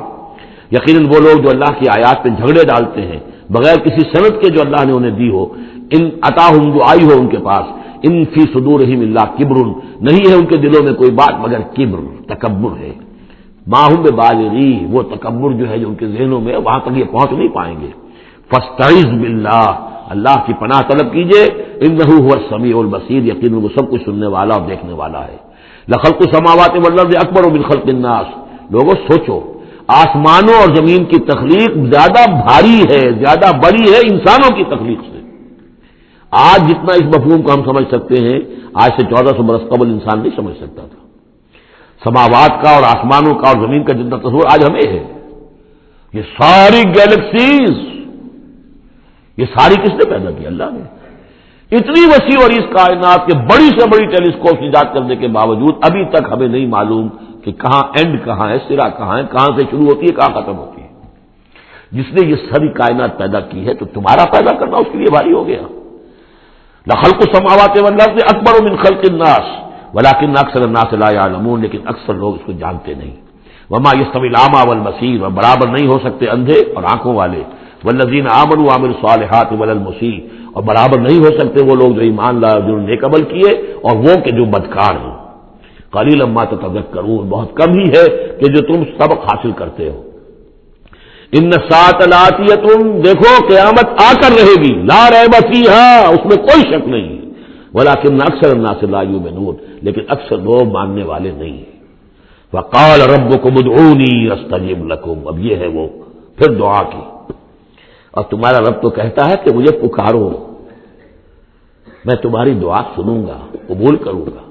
یقیناً وہ لوگ جو اللہ کی آیات پہ جھگڑے ڈالتے ہیں بغیر کسی سند کے جو اللہ نے انہیں دی ہو، ان اتاہم جو آئی ہو ان کے پاس، ان فی صدورہم الا کبر، نہیں ہے ان کے دلوں میں کوئی بات مگر کبر، تکبر ہے. ما ہم ببالغی، وہ تکبر جو ہے جو ان کے ذہنوں میں وہاں تک یہ پہنچ نہیں پائیں گے. فاستعذ باللہ، اللہ کی پناہ طلب کیجئے. انہ هو السمیع البصیر، یقیناً وہ سب کچھ سننے والا اور دیکھنے والا ہے. لخلق السماوات والارض اکبر من خلق الناس، لوگوں سوچو آسمانوں اور زمین کی تخلیق زیادہ بھاری ہے، زیادہ بڑی ہے انسانوں کی تخلیق سے. آج جتنا اس مفہوم کو ہم سمجھ سکتے ہیں آج سے 1400 برس قبل انسان نہیں سمجھ سکتا تھا. سماوات کا اور آسمانوں کا اور زمین کا جتنا تصور آج ہمیں ہے، یہ ساری گیلیکسیز، یہ ساری کس نے پیدا کی؟ اللہ نے۔ اتنی وسیع اور اس کائنات کے بڑی سے بڑی ٹیلیسکوپ ایجاد کرنے کے باوجود ابھی تک ہمیں نہیں معلوم کہ کہاں اینڈ کہاں ہے، سرا کہاں ہے، کہاں سے شروع ہوتی ہے کہاں ختم ہوتی ہے۔ جس نے یہ ساری کائنات پیدا کی ہے تو تمہارا پیدا کرنا اس کے لیے بھاری ہو گیا۔ لخلق السماوات والارض اکبر من خلق الناس ولکن اکثر الناس لا یعلمون، لیکن اکثر لوگ اس کو جانتے نہیں۔ وما یستوی الاعمی والبصیر، اور برابر نہیں ہو سکتے اندھے اور آنکھوں والے، والذین آمنوا وعملوا الصالحات ولا المسیء، اور برابر نہیں ہو سکتے وہ لوگ جو ایمان لائے اور جنہوں نے نیک عمل کیے اور وہ کہ جو بدکار ہیں۔ قلیلا ما تتذکرون، بہت کم ہی ہے کہ جو تم سبق حاصل کرتے ہو۔ ان الساعۃ لآتیۃ، دیکھو قیامت آ کر رہے گی، لا ریب فیہا، اس میں کوئی شک نہیں، ولکن اکثر الناس لا یؤمنون، لیکن اکثر لوگ ماننے والے نہیں ہیں۔ وقال ربکم ادعونی استجب لکم، اب یہ ہے وہ پھر دعا کی، اور تمہارا رب تو کہتا ہے کہ مجھے پکارو، میں تمہاری دعا سنوں گا، قبول کروں گا۔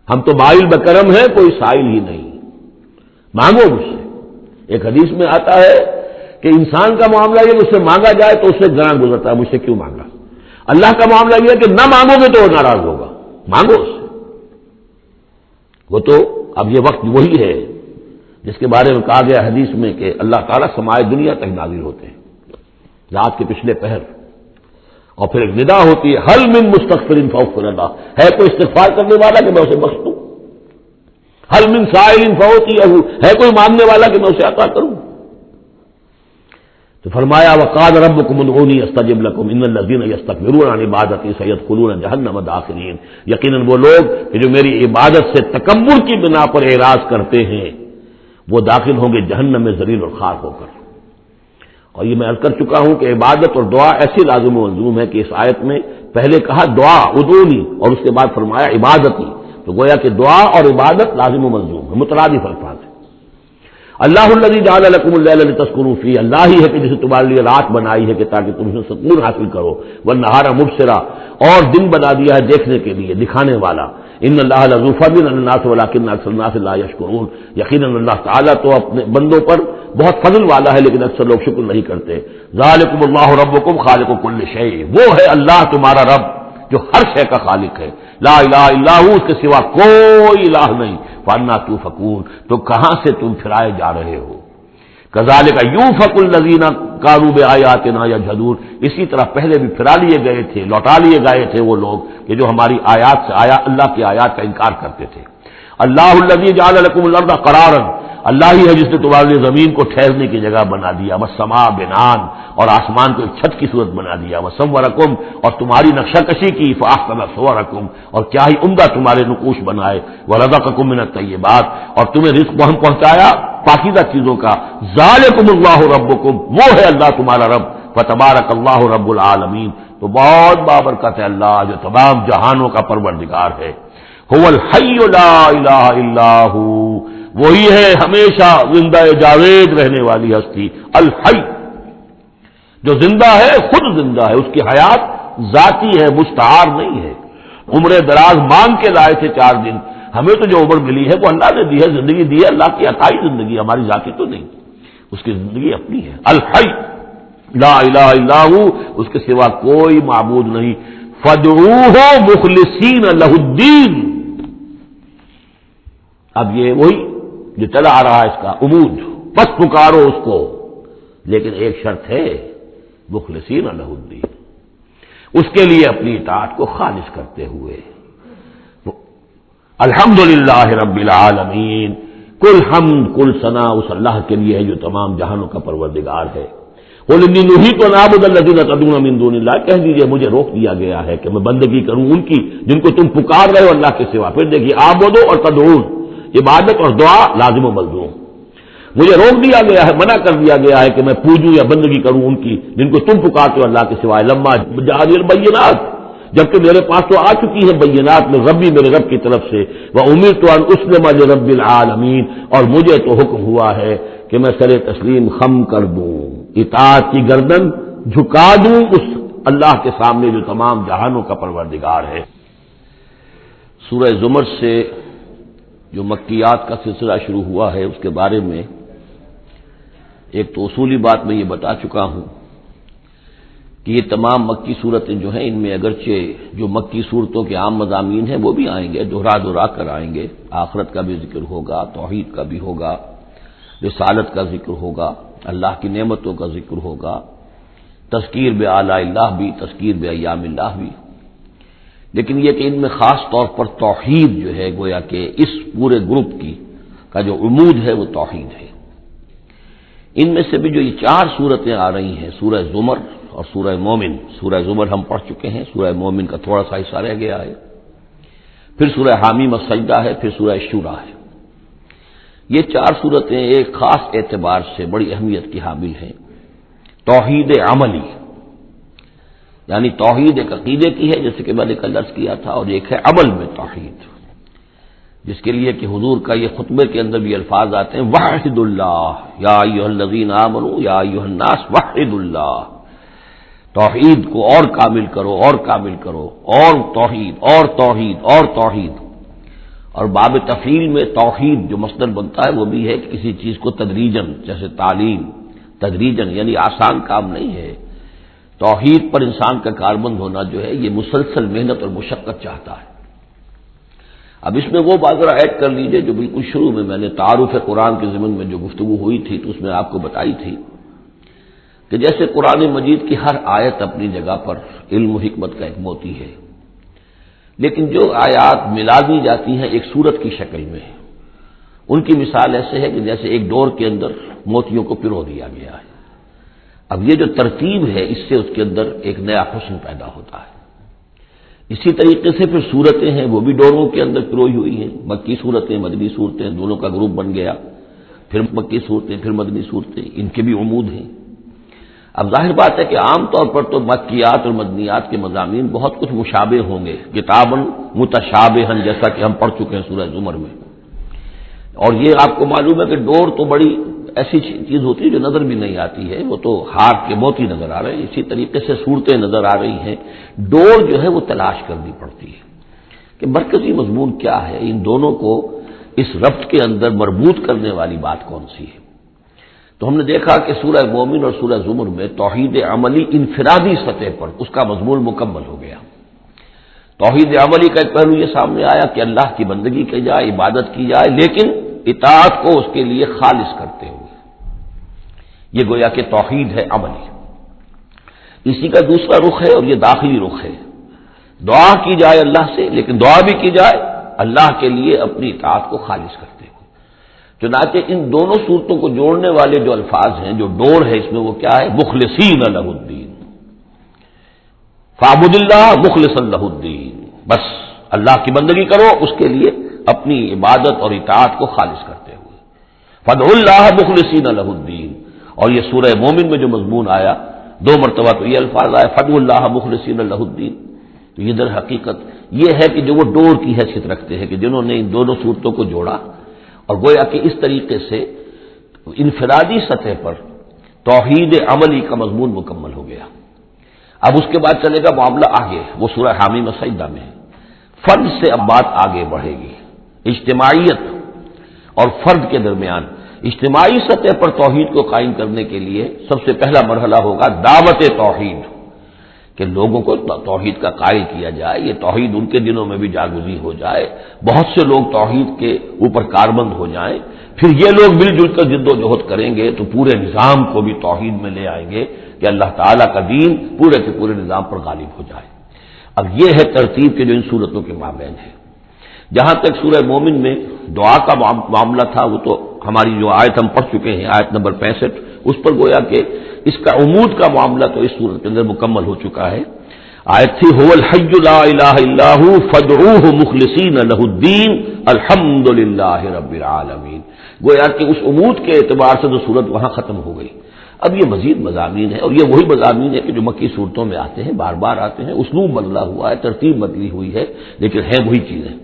ہم تو مائل بکرم ہیں، کوئی سائل ہی نہیں، مانگو مجھ سے۔ ایک حدیث میں آتا ہے کہ انسان کا معاملہ یہ کہ اس سے مانگا جائے تو اس سے گراں گزرتا ہے، مجھ سے کیوں مانگا۔ اللہ کا معاملہ یہ ہے کہ نہ مانگو گے تو وہ ناراض ہوگا، مانگو اس سے۔ وہ تو اب یہ وقت وہی ہے جس کے بارے میں کہا گیا حدیث میں کہ اللہ تعالیٰ سمائے دنیا تک نازل ہوتے ہیں رات کے پچھلے پہر، اور پھر ایک ندا ہوتی ہے حل من مستغفر فاغفر اللہ، ہے کوئی استغفار کرنے والا کہ میں اسے بخش دوں، حل من سائل فاعطیہ، ہے کوئی مانگنے والا کہ میں اسے عطا کروں۔ تو فرمایا وقال ربکم ادعونی استجب لکم ان الذین یستکبرون عن عبادتی سیدخلون جہنم داخرین، یقیناً وہ لوگ کہ جو میری عبادت سے تکبر کی بنا پر اعراض کرتے ہیں وہ داخل ہوں گے جہنم میں ذلیل اور خوار ہو کر۔ اور یہ میں عرض کر چکا ہوں کہ عبادت اور دعا ایسی لازم و ملزوم ہے کہ اس آیت میں پہلے کہا دعا ادعونی اور اس کے بعد فرمایا عبادتی، تو گویا کہ دعا اور عبادت لازم و ملزوم ہے، مترادف الفاظ ہیں۔ اللہ الذی جعل لکم اللیل لتسکنوا فیہ، اللہ ہی ہے کہ جسے تمہارے لیے رات بنائی ہے کہ تاکہ تم اس میں سکون حاصل کرو، والنہار مبصرا، اور دن بنا دیا ہے دیکھنے کے لیے، دکھانے والا۔ ان اللہ لذو فضل علی الناس ولکن اکثر الناس لا یشکرون، یقیناً اللہ تعالیٰ تو اپنے بندوں پر بہت فضل والا ہے لیکن اکثر لوگ شکر نہیں کرتے۔ ذالکم اللہ ربکم خالق کل شیء، وہ ہے اللہ تمہارا رب جو ہر شے کا خالق ہے، لا الہ الا ہو، اس کے سوا کوئی الہ نہیں، فانا توفکون، تو کہاں سے تم پھرائے جا رہے ہو۔ کذالک یوفک الذین کانوا بآیاتنا یجحدون، اسی طرح پہلے بھی پھرا لیے گئے تھے، لوٹا لیے گئے تھے وہ لوگ کہ جو ہماری آیات سے اللہ کی آیات کا انکار کرتے تھے۔ اللہ الذی جعل لکم الارض قرارا، اللہ ہی ہے جس نے تمہارے لیے زمین کو ٹھہرنے کی جگہ بنا دیا، والسماء بنان، اور آسمان کو ایک چھت کی صورت بنا دیا، وصورکم، اور تمہاری نقشہ کشی کی، فاحسن صورکم، اور کیا ہی عمدہ تمہارے نقوش بنائے، ورزقکم من الطیبات، اور تمہیں رزق ہم پہنچایا پاکیزہ چیزوں کا۔ ذالکم اللہ ربکم، وہ ہے اللہ تمہارا رب، فتبارک اللہ رب العالمین، تو بہت بابرکت ہے اللہ جو تمام جہانوں کا پروردگار ہے۔ هو الحی لا الہ الا ہو، وہی ہے ہمیشہ زندہ جاوید رہنے والی ہستی، الحی، جو زندہ ہے، خود زندہ ہے، اس کی حیات ذاتی ہے، مستعار نہیں ہے۔ عمر دراز مانگ کے لائے تھے 4 دن، ہمیں تو جو عمر ملی ہے وہ اللہ نے دی ہے، زندگی دی ہے، اللہ کی عطائی زندگی، ہماری ذاتی تو نہیں، اس کی زندگی اپنی ہے۔ الحی لا الہ الا ہو، اس کے سوا کوئی معبود نہیں، فادعوہ مخلصین لہ الدین۔ اب یہ وہی جو چلا آ رہا ہے اس کا عمود، بس پکارو اس کو، لیکن ایک شرط ہے، مخلصین لہ الدین، اس کے لیے اپنی اطاعت کو خالص کرتے ہوئے۔ الحمدللہ رب العالمین، کل حمد کل ثنا اس اللہ کے لیے ہے جو تمام جہانوں کا پروردگار ہے۔ قل انی نہیت ان اعبد الذین تدعون من دون اللہ، کہہ دیجئے مجھے روک دیا گیا ہے کہ میں بندگی کروں ان کی جن کو تم پکار رہے ہو اللہ کے سوا۔ پھر دیکھیے اعبدو اور تدعون، عبادت اور دعا لازم و ملزوم۔ مجھے روک دیا گیا ہے، منع کر دیا گیا ہے کہ میں پوجوں یا بندگی کروں ان کی جن کو تم پکارتے ہو اللہ کے سوائے، لما جاءنی البینات، جبکہ میرے پاس تو آ چکی ہے بینات میں ربی، میرے رب کی طرف سے، وامرت ان اسلم لرب العالمین، اور مجھے تو حکم ہوا ہے کہ میں سر تسلیم خم کر دوں، اطاعت کی گردن جھکا دوں اس اللہ کے سامنے جو تمام جہانوں کا پروردگار ہے۔ سورہ زمر سے جو مکیات کا سلسلہ شروع ہوا ہے اس کے بارے میں ایک تو اصولی بات میں یہ بتا چکا ہوں کہ یہ تمام مکی صورتیں جو ہیں ان میں اگرچہ جو مکی صورتوں کے عام مضامین ہیں وہ بھی آئیں گے، دہرا کر آئیں گے، آخرت کا بھی ذکر ہوگا، توحید کا بھی ہوگا، رسالت کا ذکر ہوگا، اللہ کی نعمتوں کا ذکر ہوگا، تذکیر بآلاء اللہ بھی، تذکیر بایام اللہ بھی، لیکن یہ کہ ان میں خاص طور پر توحید جو ہے گویا کہ اس پورے گروپ کی کا جو عمود ہے وہ توحید ہے۔ ان میں سے بھی جو یہ 4 صورتیں آ رہی ہیں، سورہ زمر اور سورہ مومن، سورہ زمر ہم پڑھ چکے ہیں، سورہ مومن کا تھوڑا سا حصہ رہ گیا ہے، پھر سورہ حامیم السجدہ ہے، پھر سورہ شورا ہے۔ یہ 4 صورتیں ایک خاص اعتبار سے بڑی اہمیت کی حامل ہیں۔ توحید عملی یعنی توحید ایک عقیدے کی ہے جیسے کہ میں نے کل عرض کیا تھا، اور ایک ہے عمل میں توحید، جس کے لیے کہ حضور کا یہ خطبے کے اندر بھی الفاظ آتے ہیں وحد اللہ یا ایھا الذین آمنوا یا ایھا الناس وحد اللہ، توحید کو اور کامل کرو اور کامل کرو، اور توحید اور توحید اور توحید۔ اور باب تفعیل میں توحید جو مصدر بنتا ہے وہ بھی ہے کہ کسی چیز کو تدریجن، جیسے تعلیم تدریجن یعنی آسان کام نہیں ہے، توحید پر انسان کا کاربند ہونا جو ہے یہ مسلسل محنت اور مشقت چاہتا ہے۔ اب اس میں وہ بات ذرا ایڈ کر لیجئے جو بالکل شروع میں نے تعارف قرآن کے ضمن میں جو گفتگو ہوئی تھی تو اس میں آپ کو بتائی تھی کہ جیسے قرآن مجید کی ہر آیت اپنی جگہ پر علم و حکمت کا ایک موتی ہے، لیکن جو آیات ملا دی جاتی ہیں ایک صورت کی شکل میں، ان کی مثال ایسے ہے کہ جیسے ایک ڈور کے اندر موتیوں کو پرو دیا گیا ہے۔ اب یہ جو ترتیب ہے اس سے اس کے اندر ایک نیا حسن پیدا ہوتا ہے۔ اسی طریقے سے پھر صورتیں ہیں وہ بھی ڈوروں کے اندر پروئی ہوئی ہیں، مکی صورتیں مدنی صورتیں، دونوں کا گروپ بن گیا، پھر مکی صورتیں پھر مدنی صورتیں، ان کے بھی عمود ہیں۔ اب ظاہر بات ہے کہ عام طور پر تو مکیات اور مدنیات کے مضامین بہت کچھ مشابہ ہوں گے، کتاباً متشابہاً جیسا کہ ہم پڑھ چکے ہیں سورہ زمر میں، اور یہ آپ کو معلوم ہے کہ ڈور تو بڑی ایسی چیز ہوتی ہے جو نظر بھی نہیں آتی ہے، وہ تو ہار کے موتی نظر آ رہے ہیں، اسی طریقے سے صورتیں نظر آ رہی ہیں، ڈور جو ہے وہ تلاش کرنی پڑتی ہے کہ مرکزی مضمون کیا ہے، ان دونوں کو اس ربط کے اندر مربوط کرنے والی بات کون سی ہے۔ تو ہم نے دیکھا کہ سورہ مومن اور سورہ زمر میں توحید عملی انفرادی سطح پر اس کا مضمون مکمل ہو گیا۔ توحید عملی کا ایک پہلو یہ سامنے آیا کہ اللہ کی بندگی کی جائے، عبادت کی جائے، لیکن اطاعت کو اس کے لیے خالص کرتے ہوئے، یہ گویا کہ توحید ہے عملی۔ اسی کا دوسرا رخ ہے اور یہ داخلی رخ ہے، دعا کی جائے اللہ سے، لیکن دعا بھی کی جائے اللہ کے لیے اپنی اطاعت کو خالص کرتے ہوئے۔ چنانچہ ان دونوں صورتوں کو جوڑنے والے جو الفاظ ہیں، جو ڈور ہے اس میں وہ کیا ہے، مخلصین لہ الدین، فاعبد اللہ مخلصا لہ الدین، بس اللہ کی بندگی کرو اس کے لیے اپنی عبادت اور اطاعت کو خالص کرتے ہوئے، فادعوا اللہ مخلصین لہ الدین۔ اور یہ سورہ مومن میں جو مضمون آیا 2 مرتبہ تو یہ الفاظ آئے فادعوا اللہ مخلصین لہ الدین، تو یہ در حقیقت یہ ہے کہ جو وہ ڈور کی حیثیت رکھتے ہیں کہ جنہوں نے ان دونوں صورتوں کو جوڑا، اور گویا کہ اس طریقے سے انفرادی سطح پر توحید عملی کا مضمون مکمل ہو گیا۔ اب اس کے بعد چلے گا معاملہ آگے، وہ سورہ حامیم السجدہ میں ہے، فرد سے اب بات آگے بڑھے گی، اجتماعیت اور فرد کے درمیان اجتماعی سطح پر توحید کو قائم کرنے کے لیے سب سے پہلا مرحلہ ہوگا دعوت توحید، کہ لوگوں کو توحید کا قائل کیا جائے، یہ توحید ان کے دلوں میں بھی جاگزی ہو جائے، بہت سے لوگ توحید کے اوپر کاربند ہو جائیں، پھر یہ لوگ مل جل کر جد و جہد کریں گے تو پورے نظام کو بھی توحید میں لے آئیں گے کہ اللہ تعالیٰ کا دین پورے کے پورے نظام پر غالب ہو جائے۔ اب یہ ہے ترتیب کے جو ان صورتوں کے مابین ہے۔ جہاں تک سورہ مومن میں دعا کا معاملہ تھا وہ تو ہماری جو آیت ہم پڑھ چکے ہیں، آیت نمبر 65، اس پر گویا کہ اس کا عمود کا معاملہ تو اس صورت کے اندر مکمل ہو چکا ہے۔ آیت تھی هو الحی لا الہ الا هو فادعوه مخلصین لہ الدین الحمد للہ رب العالمین، گویا کہ اس عمود کے اعتبار سے تو صورت وہاں ختم ہو گئی۔ اب یہ مزید مضامین ہے، اور یہ وہی مضامین ہے کہ جو مکی صورتوں میں آتے ہیں، بار بار آتے ہیں، اسلوب بدلا ہوا ہے، ترتیب بدلی ہوئی ہے، لیکن ہیں وہی چیزیں۔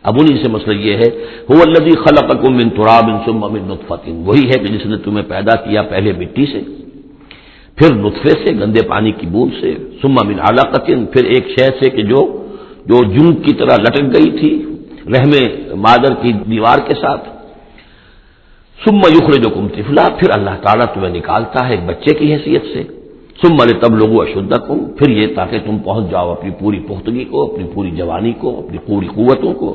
اب انہی سے مسئلہ یہ ہے هو الذی خلقکم من تراب ثم من نطفۃ، وہی ہے کہ جس نے تمہیں پیدا کیا پہلے مٹی سے، پھر نطفے سے، گندے پانی کی بوند سے، ثم من علقۃ، پھر ایک شے سے کہ جو جوں کی طرح لٹک گئی تھی، رحم مادر کی دیوار کے ساتھ. ثم یخرجکم طفلا، پھر اللہ تعالیٰ تمہیں نکالتا ہے ایک بچے کی حیثیت سے. ثم لتبلغوا اشدکم، پھر یہ تاکہ تم پہنچ جاؤ اپنی پوری پختگی کو، اپنی پوری جوانی کو، اپنی پوری قوتوں کو.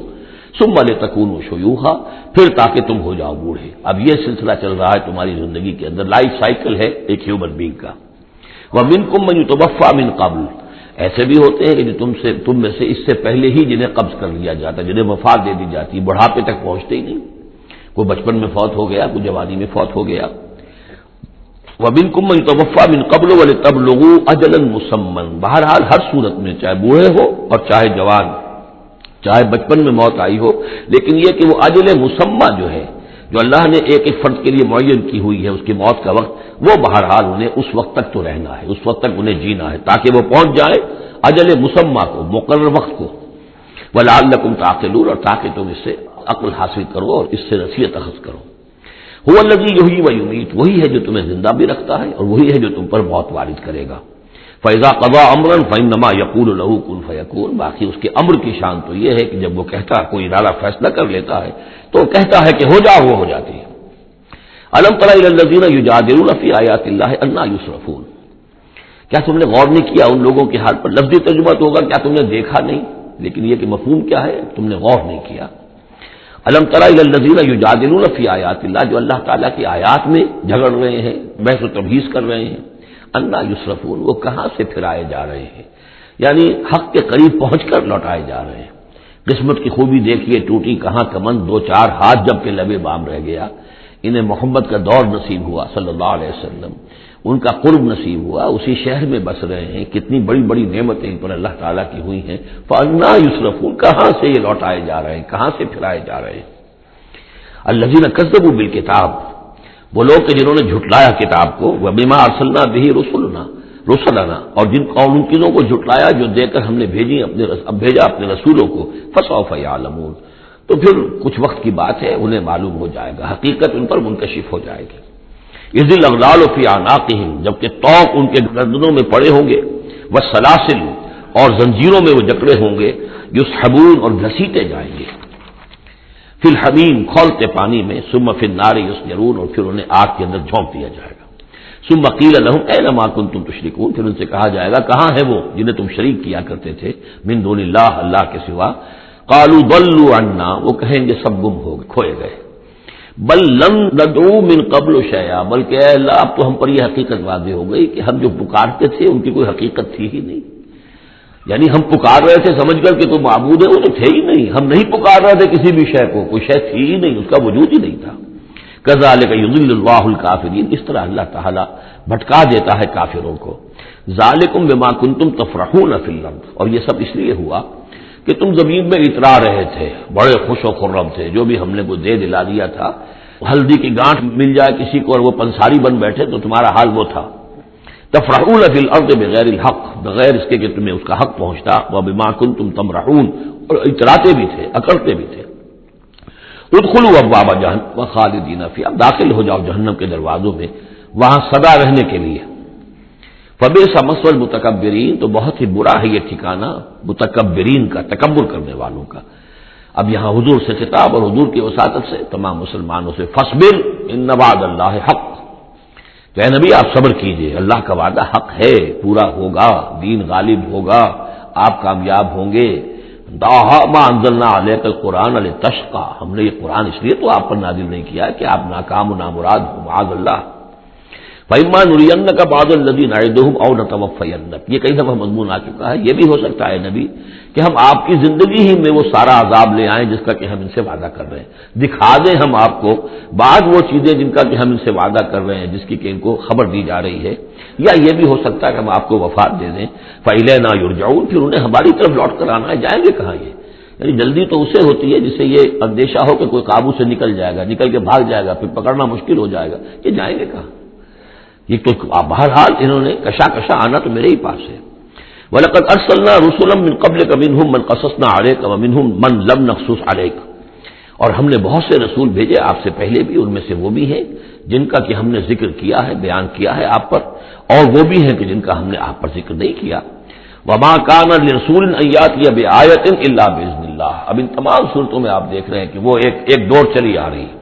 ثم لتکونوا شیوخا، پھر تاکہ تم ہو جاؤ بوڑھے. اب یہ سلسلہ چل رہا ہے تمہاری زندگی کے اندر، لائف سائیکل ہے ایک ہیومن بینگ کا. ومنکم من یتوفی من قبل، ایسے بھی ہوتے ہیں کہ جو تم میں سے اس سے پہلے ہی جنہیں قبض کر لیا جاتا ہے، جنہیں وفات دے دی جاتی، بڑھاپے تک پہنچتے ہی نہیں. کوئی بچپن میں فوت ہو گیا، کوئی جوانی میں فوت ہو گیا. ومنکم من یتوفی من قبل ولتبلغوا اجلا مسمى، بہرحال ہر صورت میں چاہے بوڑھے ہو اور چاہے جوان، چاہے بچپن میں موت آئی ہو، لیکن یہ کہ وہ اجل مسمى جو ہے، جو اللہ نے ایک ایک فرد کے لیے معین کی ہوئی ہے اس کی موت کا وقت، وہ بہرحال انہیں اس وقت تک تو رہنا ہے، اس وقت تک انہیں جینا ہے تاکہ وہ پہنچ جائے اجل مسمى کو، مقرر وقت کو. وَلَعَلَّكُمْ تَعْقِلُونَ، اور تاکہ تم اس سے عقل حاصل کرو اور اس سے نصیحت اخذ کرو. هو الذی یحیی و یمیت، وہی ہے جو تمہیں زندہ بھی رکھتا ہے اور وہی ہے جو تم پر موت وارد کرے گا. فَإِذَا قَضَىٰ أَمْرًا فَإِنَّمَا يَقُولُ لَهُ كُن فَيَكُونُ، باقی اس کے امر کی شان تو یہ ہے کہ جب وہ کہتا ہے، کوئی ارادہ فیصلہ کر لیتا ہے تو وہ کہتا ہے کہ ہو جا، وہ ہو جاتی ہے. أَلَمْ تَرَ إِلَى الَّذِينَ يُجَادِلُونَ فِي آيَاتِ اللَّهِ أَنَّىٰ يُصْرَفُونَ، کیا تم نے غور نہیں کیا ان لوگوں کے حال پر؟ لفظی ترجمہ تو ہوگا کیا تم نے دیکھا نہیں، لیکن یہ کہ مفہوم کیا ہے، تم نے غور نہیں کیا. الم تر الی الذین یجادلون فی آیات اللہ، جو اللہ تعالیٰ کی آیات میں جھگڑ رہے ہیں، بحث و تبحیث کر رہے ہیں. انا یصرفون، وہ کہاں سے پھرائے جا رہے ہیں، یعنی حق کے قریب پہنچ کر لوٹائے جا رہے ہیں. قسمت کی خوبی دیکھیے، ٹوٹی کہاں کمند، دو چار ہاتھ جب کے لبے بام رہ گیا. انہیں محمد کا دور نصیب ہوا صلی اللہ علیہ وسلم، ان کا قرب نصیب ہوا، اسی شہر میں بس رہے ہیں، کتنی بڑی بڑی نعمتیں ان پر اللہ تعالیٰ کی ہوئی ہیں. فانا یصرفون، کہاں سے یہ لوٹائے جا رہے ہیں، کہاں سے پھرائے جا رہے ہیں. الذین کذبوا بالکتاب، وہ لوگ کہ جنہوں نے جھٹلایا کتاب کو، وبما ارسلنا به رسلنا، اور ان چیزوں کو جھٹلایا جو دے کر ہم نے بھیجا اپنے رسولوں کو. فسوف یعلمون، تو پھر کچھ وقت کی بات ہے، انہیں معلوم ہو جائے گا، حقیقت ان پر منکشف ہو جائے گی. اذ الاغلال فی اعناقہم، جبکہ طوق ان کے گردنوں میں پڑے ہوں گے، والسلاسل، اور زنجیروں میں وہ جکڑے ہوں گے، یسحبون، اور گھسیٹے جائیں گے، فی الحمیم، کھولتے پانی میں، ثم فی النار یسجرون، اور پھر انہیں آگ کے اندر جھونک دیا جائے گا. ثم قیل لہم این ما کنتم تشرکون، پھر ان سے کہا جائے گا کہاں ہے وہ جنہیں تم شریک کیا کرتے تھے، من دون اللہ، اللہ کے سوا. قالوا ضلوا عنا، وہ کہیں گے سب گم ہو گئے، کھوئے گئے. بل لم ندعو من قبل شیئا، بلکہ اے اللہ اب تو ہم پر یہ حقیقت واضح ہو گئی کہ ہم جو پکارتے تھے ان کی کوئی حقیقت تھی ہی نہیں. یعنی ہم پکار رہے تھے سمجھ کر کہ تو معبود ہے، وہ تو تھے ہی نہیں. ہم نہیں پکار رہے تھے کسی بھی شے کو، کوئی شے تھی ہی نہیں، اس کا وجود ہی نہیں تھا. کذالک یضل اللہ الکافرین، اس طرح اللہ تعالیٰ بھٹکا دیتا ہے کافروں کو. ذالکم بما کنتم تفرحون فی الارض، اور یہ سب اس لیے ہوا کہ تم زمین میں اترا رہے تھے، بڑے خوش و خرم تھے، جو بھی ہم نے کو دے دلا دیا تھا. ہلدی کی گانٹھ مل جائے کسی کو اور وہ پنساری بن بیٹھے تو تمہارا حال وہ تھا. تفرحون فی الارض بغیر الحق، بغیر اس کے کہ تمہیں اس کا حق پہنچتا. وبما کنتم تمرحون، اور اتراتے بھی تھے، اکڑتے بھی تھے. ادخلوا ابواب جہنم خالدین فیہا، داخل ہو جاؤ جہنم کے دروازوں میں، وہاں سدا رہنے کے لیے. فبئس مثوى المتکبرین، تو بہت ہی برا ہے یہ ٹھکانہ متکبرین کا، تکبر کرنے والوں کا. اب یہاں حضور سے خطاب اور حضور کی وساطت سے تمام مسلمانوں سے، فاصبر ان وعد اللہ حق، کہ اے نبی آپ صبر کیجئے، اللہ کا وعدہ حق ہے، پورا ہوگا، دین غالب ہوگا، آپ کامیاب ہوں گے. ما انزلنا علیک القرآن لتشقى، ہم نے یہ قرآن اس لیے تو آپ پر نازل نہیں کیا کہ آپ ناکام و نامراد ہو، معاذ اللہ. فإما نرینک بعض الذی نعدہم او نتوفینک، یہ کئی دفعہ مضمون آ چکا ہے. یہ بھی ہو سکتا ہے نبی کہ ہم آپ کی زندگی ہی میں وہ سارا عذاب لے آئیں جس کا کہ ہم ان سے وعدہ کر رہے ہیں، دکھا دیں ہم آپ کو بعض وہ چیزیں جن کا کہ ہم ان سے وعدہ کر رہے ہیں، جس کی کہ ان کو خبر دی جا رہی ہے. یا یہ بھی ہو سکتا ہے کہ ہم آپ کو وفات دے دیں. فإلینا یرجعون، پھر انہیں ہماری طرف لوٹ کر آنا ہے. جائیں گے کہاں یہ؟ یعنی جلدی تو اسے ہوتی ہے جسے یہ اندیشہ ہو کہ کوئی قابو سے نکل جائے گا، نکل کے بھاگ جائے گا، پھر پکڑنا مشکل ہو جائے گا. یہ جائیں گے کہاں؟ یہ تو بہرحال انہوں نے کشا آنا تو میرے ہی پاس ہے. وَلَقَدْ أَرْسَلْنَا رُسُلًا مِّن قَبْلِكَ مِنْهُمْ مَنْ قَصَصْنَا عَلَيْكَ وَمِنْهُمْ مَنْ لَمْ نَقْصُصْ عَلَيْكَ، اور ہم نے بہت سے رسول بھیجے آپ سے پہلے بھی، ان میں سے وہ بھی ہیں جن کا کہ ہم نے ذکر کیا ہے، بیان کیا ہے آپ پر، اور وہ بھی ہیں کہ جن کا ہم نے آپ پر ذکر نہیں کیا. وما کان لرسول ان یاتی بآیۃ الا باذن اللہ. اب ان تمام صورتوں میں آپ دیکھ رہے ہیں کہ وہ ایک دور چلی آ رہی ہے،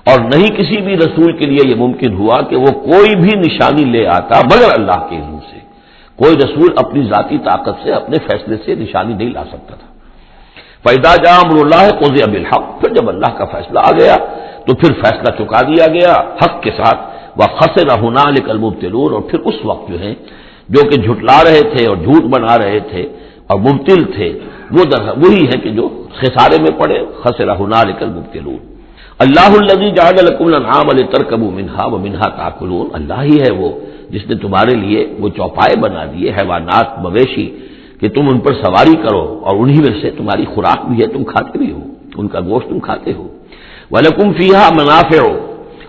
اور نہیں کسی بھی رسول کے لیے یہ ممکن ہوا کہ وہ کوئی بھی نشانی لے آتا مگر اللہ کے اذن سے. کوئی رسول اپنی ذاتی طاقت سے، اپنے فیصلے سے نشانی نہیں لا سکتا تھا. فَإِذَا جَاءَ أَمْرُ اللَّهِ قُضِيَ بِالْحَقِّ، پھر جب اللہ کا فیصلہ آ گیا تو پھر فیصلہ چکا دیا گیا حق کے ساتھ. وَخَسِرَ هُنَالِكَ الْمُبْطِلُونَ، اور پھر اس وقت جو کہ جھٹلا رہے تھے اور جھوٹ بنا رہے تھے اور مبتل تھے، وہ وہی ہے کہ جو خسارے میں پڑے. خَسِرَ هُنَالِكَ الْمُبْطِلُونَ. اللہ الذی جعل لکم الانعام لترکبوا منها ومنها تاکلون، اللہ ہی ہے وہ جس نے تمہارے لیے وہ چوپائے بنا دیے، حیوانات مویشی، کہ تم ان پر سواری کرو اور انہی میں سے تمہاری خوراک بھی ہے، تم کھاتے بھی ہو، ان کا گوشت تم کھاتے ہو. وَلَكُمْ فِيهَا مَنَافِعُ،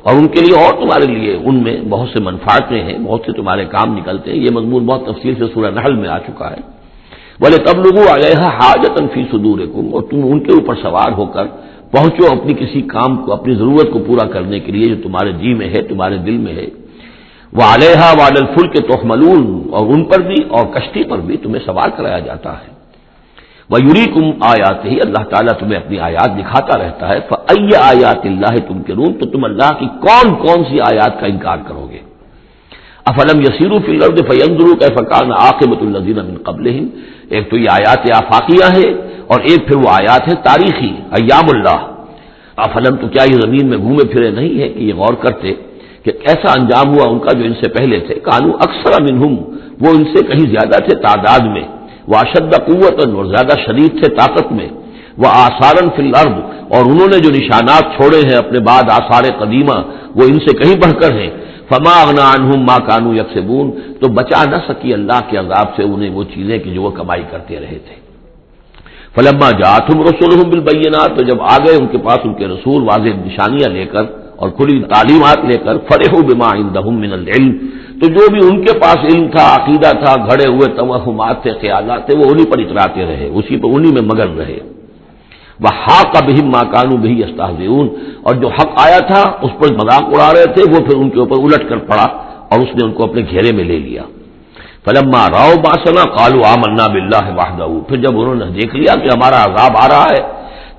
اور ان کے لیے اور تمہارے لیے ان میں بہت سے منفعتیں ہیں، بہت سے تمہارے کام نکلتے ہیں. یہ مضمون بہت تفصیل سے سورہ نحل میں آ چکا ہے. وَلِتَبْلُغُوا عَلَيْهَا حَاجَةً فِي صُدُورِكُمْ، اور تم ان کے اوپر سوار ہو کر پہنچو اپنی کسی کام کو، اپنی ضرورت کو پورا کرنے کے لیے جو تمہارے جی میں ہے، تمہارے دل میں ہے. وَعَلَيْهَا وَعَلَى الْفُلْكِ تُحْمَلُونَ، اور ان پر بھی اور کشتی پر بھی تمہیں سوار کرایا جاتا ہے. وَيُرِيكُمْ آیَاتِهِ، اللہ تعالیٰ تمہیں اپنی آیات دکھاتا رہتا ہے. فَأَيَّ آیَاتِ اللَّهِ تُنکِرُونَ، تو تم اللہ کی کون کون سی آیات کا انکار کرو گے. افلم یسیروا فی الارض فینظروا کیف کان عاقبۃ الذین من قبلہم، ایک تو یہ آیات آفاقیہ ہے اور ایک پھر وہ آیات ہے تاریخی ایام اللہ. افلم، تو کیا یہ زمین میں گھومے پھرے نہیں ہے کہ یہ غور کرتے کہ ایسا انجام ہوا ان کا جو ان سے پہلے تھے. کانوا اکثر منہم، وہ ان سے کہیں زیادہ تھے تعداد میں. واشد قوتا، اور زیادہ شدید تھے طاقت میں. وآثارا فی الارض، اور انہوں نے جو نشانات چھوڑے ہیں اپنے بعد آثار قدیمہ وہ ان سے کہیں بڑھ کر ہیں. فما اغنی عنہم ما کانوا یکسبون، تو بچا نہ سکی اللہ کے عذاب سے انہیں وہ چیزیں کہ جو وہ کمائی کرتے رہے تھے. فلما جاءتهم رسلهم بالبینات، تو جب آ گئے ان کے پاس ان کے رسول واضح نشانیاں لے کر اور کھلی تعلیمات لے کر، فرحوا بما عندهم من العلم، تو جو بھی ان کے پاس علم تھا، عقیدہ تھا، گھڑے ہوئے توہمات تھے، خیالات تھے، وہ انہی پر اتراتے رہے، اسی پر انہی میں مگن رہے. وحاق بهم ما كانوا به يستهزئون، اور جو حق آیا تھا اس پر مذاق اڑا رہے تھے وہ پھر ان کے اوپر الٹ کر پڑا اور اس نے ان کو اپنے گھیرے میں لے لیا. فلما راوا باسنا قالوا آمنا بالله وحده، پھر جب انہوں نے دیکھ لیا کہ ہمارا عذاب آ رہا ہے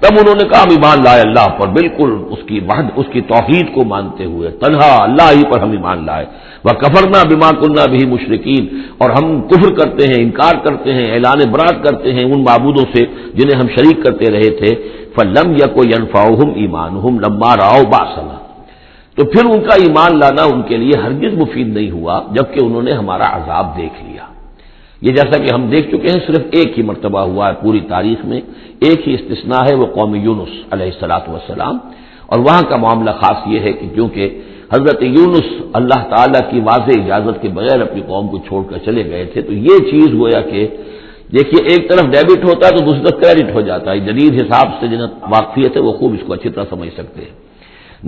تب انہوں نے کہا ہم ایمان لائے اللہ پر، بالکل اس کی وحد، اس کی توحید کو مانتے ہوئے، تنہا اللہ ہی پر ہم ایمان لائے. وکفرنا بما كنا به مشرکین، اور ہم کفر کرتے ہیں، انکار کرتے ہیں، اعلان برات کرتے ہیں ان معبودوں سے جنہیں ہم شریک کرتے رہے تھے. فلم یک ينفعهم ایمانهم لما راوا باسنا، تو پھر ان کا ایمان لانا ان کے لیے ہرگز مفید نہیں ہوا جبکہ انہوں نے ہمارا عذاب دیکھ لیا. یہ جیسا کہ ہم دیکھ چکے ہیں صرف ایک ہی مرتبہ ہوا ہے پوری تاریخ میں، ایک ہی استثناء ہے، وہ قوم یونس علیہ الصلوۃ والسلام. اور وہاں کا معاملہ خاص یہ ہے کہ کیونکہ حضرت یونس اللہ تعالیٰ کی واضح اجازت کے بغیر اپنی قوم کو چھوڑ کر چلے گئے تھے، تو یہ چیز گویا کہ دیکھیے ایک طرف ڈیبٹ ہوتا ہے تو دوسری طرف کریڈٹ ہو جاتا ہے. جدید حساب سے جنہیں واقفیت ہے وہ خوب اس کو اچھی طرح سمجھ سکتے ہیں.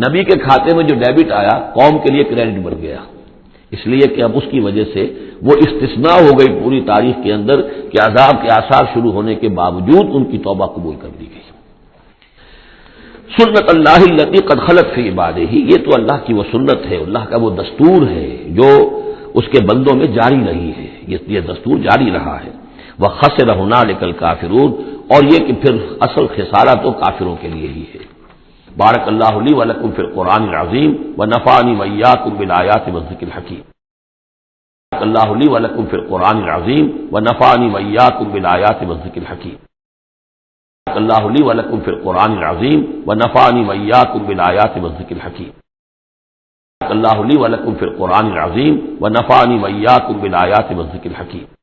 نبی کے کھاتے میں جو ڈیبٹ آیا قوم کے لیے کریڈٹ بن گیا، اس لیے کہ اب اس کی وجہ سے وہ استثناء ہو گئی پوری تاریخ کے اندر کہ عذاب کے آثار شروع ہونے کے باوجود ان کی توبہ قبول کر لی گئی. سنت اللہ التی قد خلت فی عبادہ، یہ تو اللہ کی وہ سنت ہے، اللہ کا وہ دستور ہے جو اس کے بندوں میں جاری رہی ہے، یہ دستور جاری رہا ہے. وخسر ہنالک الکافرون، اور یہ کہ پھر اصل خسارہ تو کافروں کے لیے ہی ہے. بارک اللہ لی ولکم فی القرآن العظیم ونفعنی وإیاکم بالآیات والذکر الحکیم. بارک اللہ لی ولکم فی القرآن العظیم ونفعنی وإیاکم بالآیات والذکر الحکیم. بارک اللہ لی ولکم فی القرآن العظیم ونفعنی وإیاکم بالآیات والذکر الحکیم. بارک اللہ لی ولکم فی القرآن العظیم ونفعنی وإیاکم بالآیات والذکر الحکیم.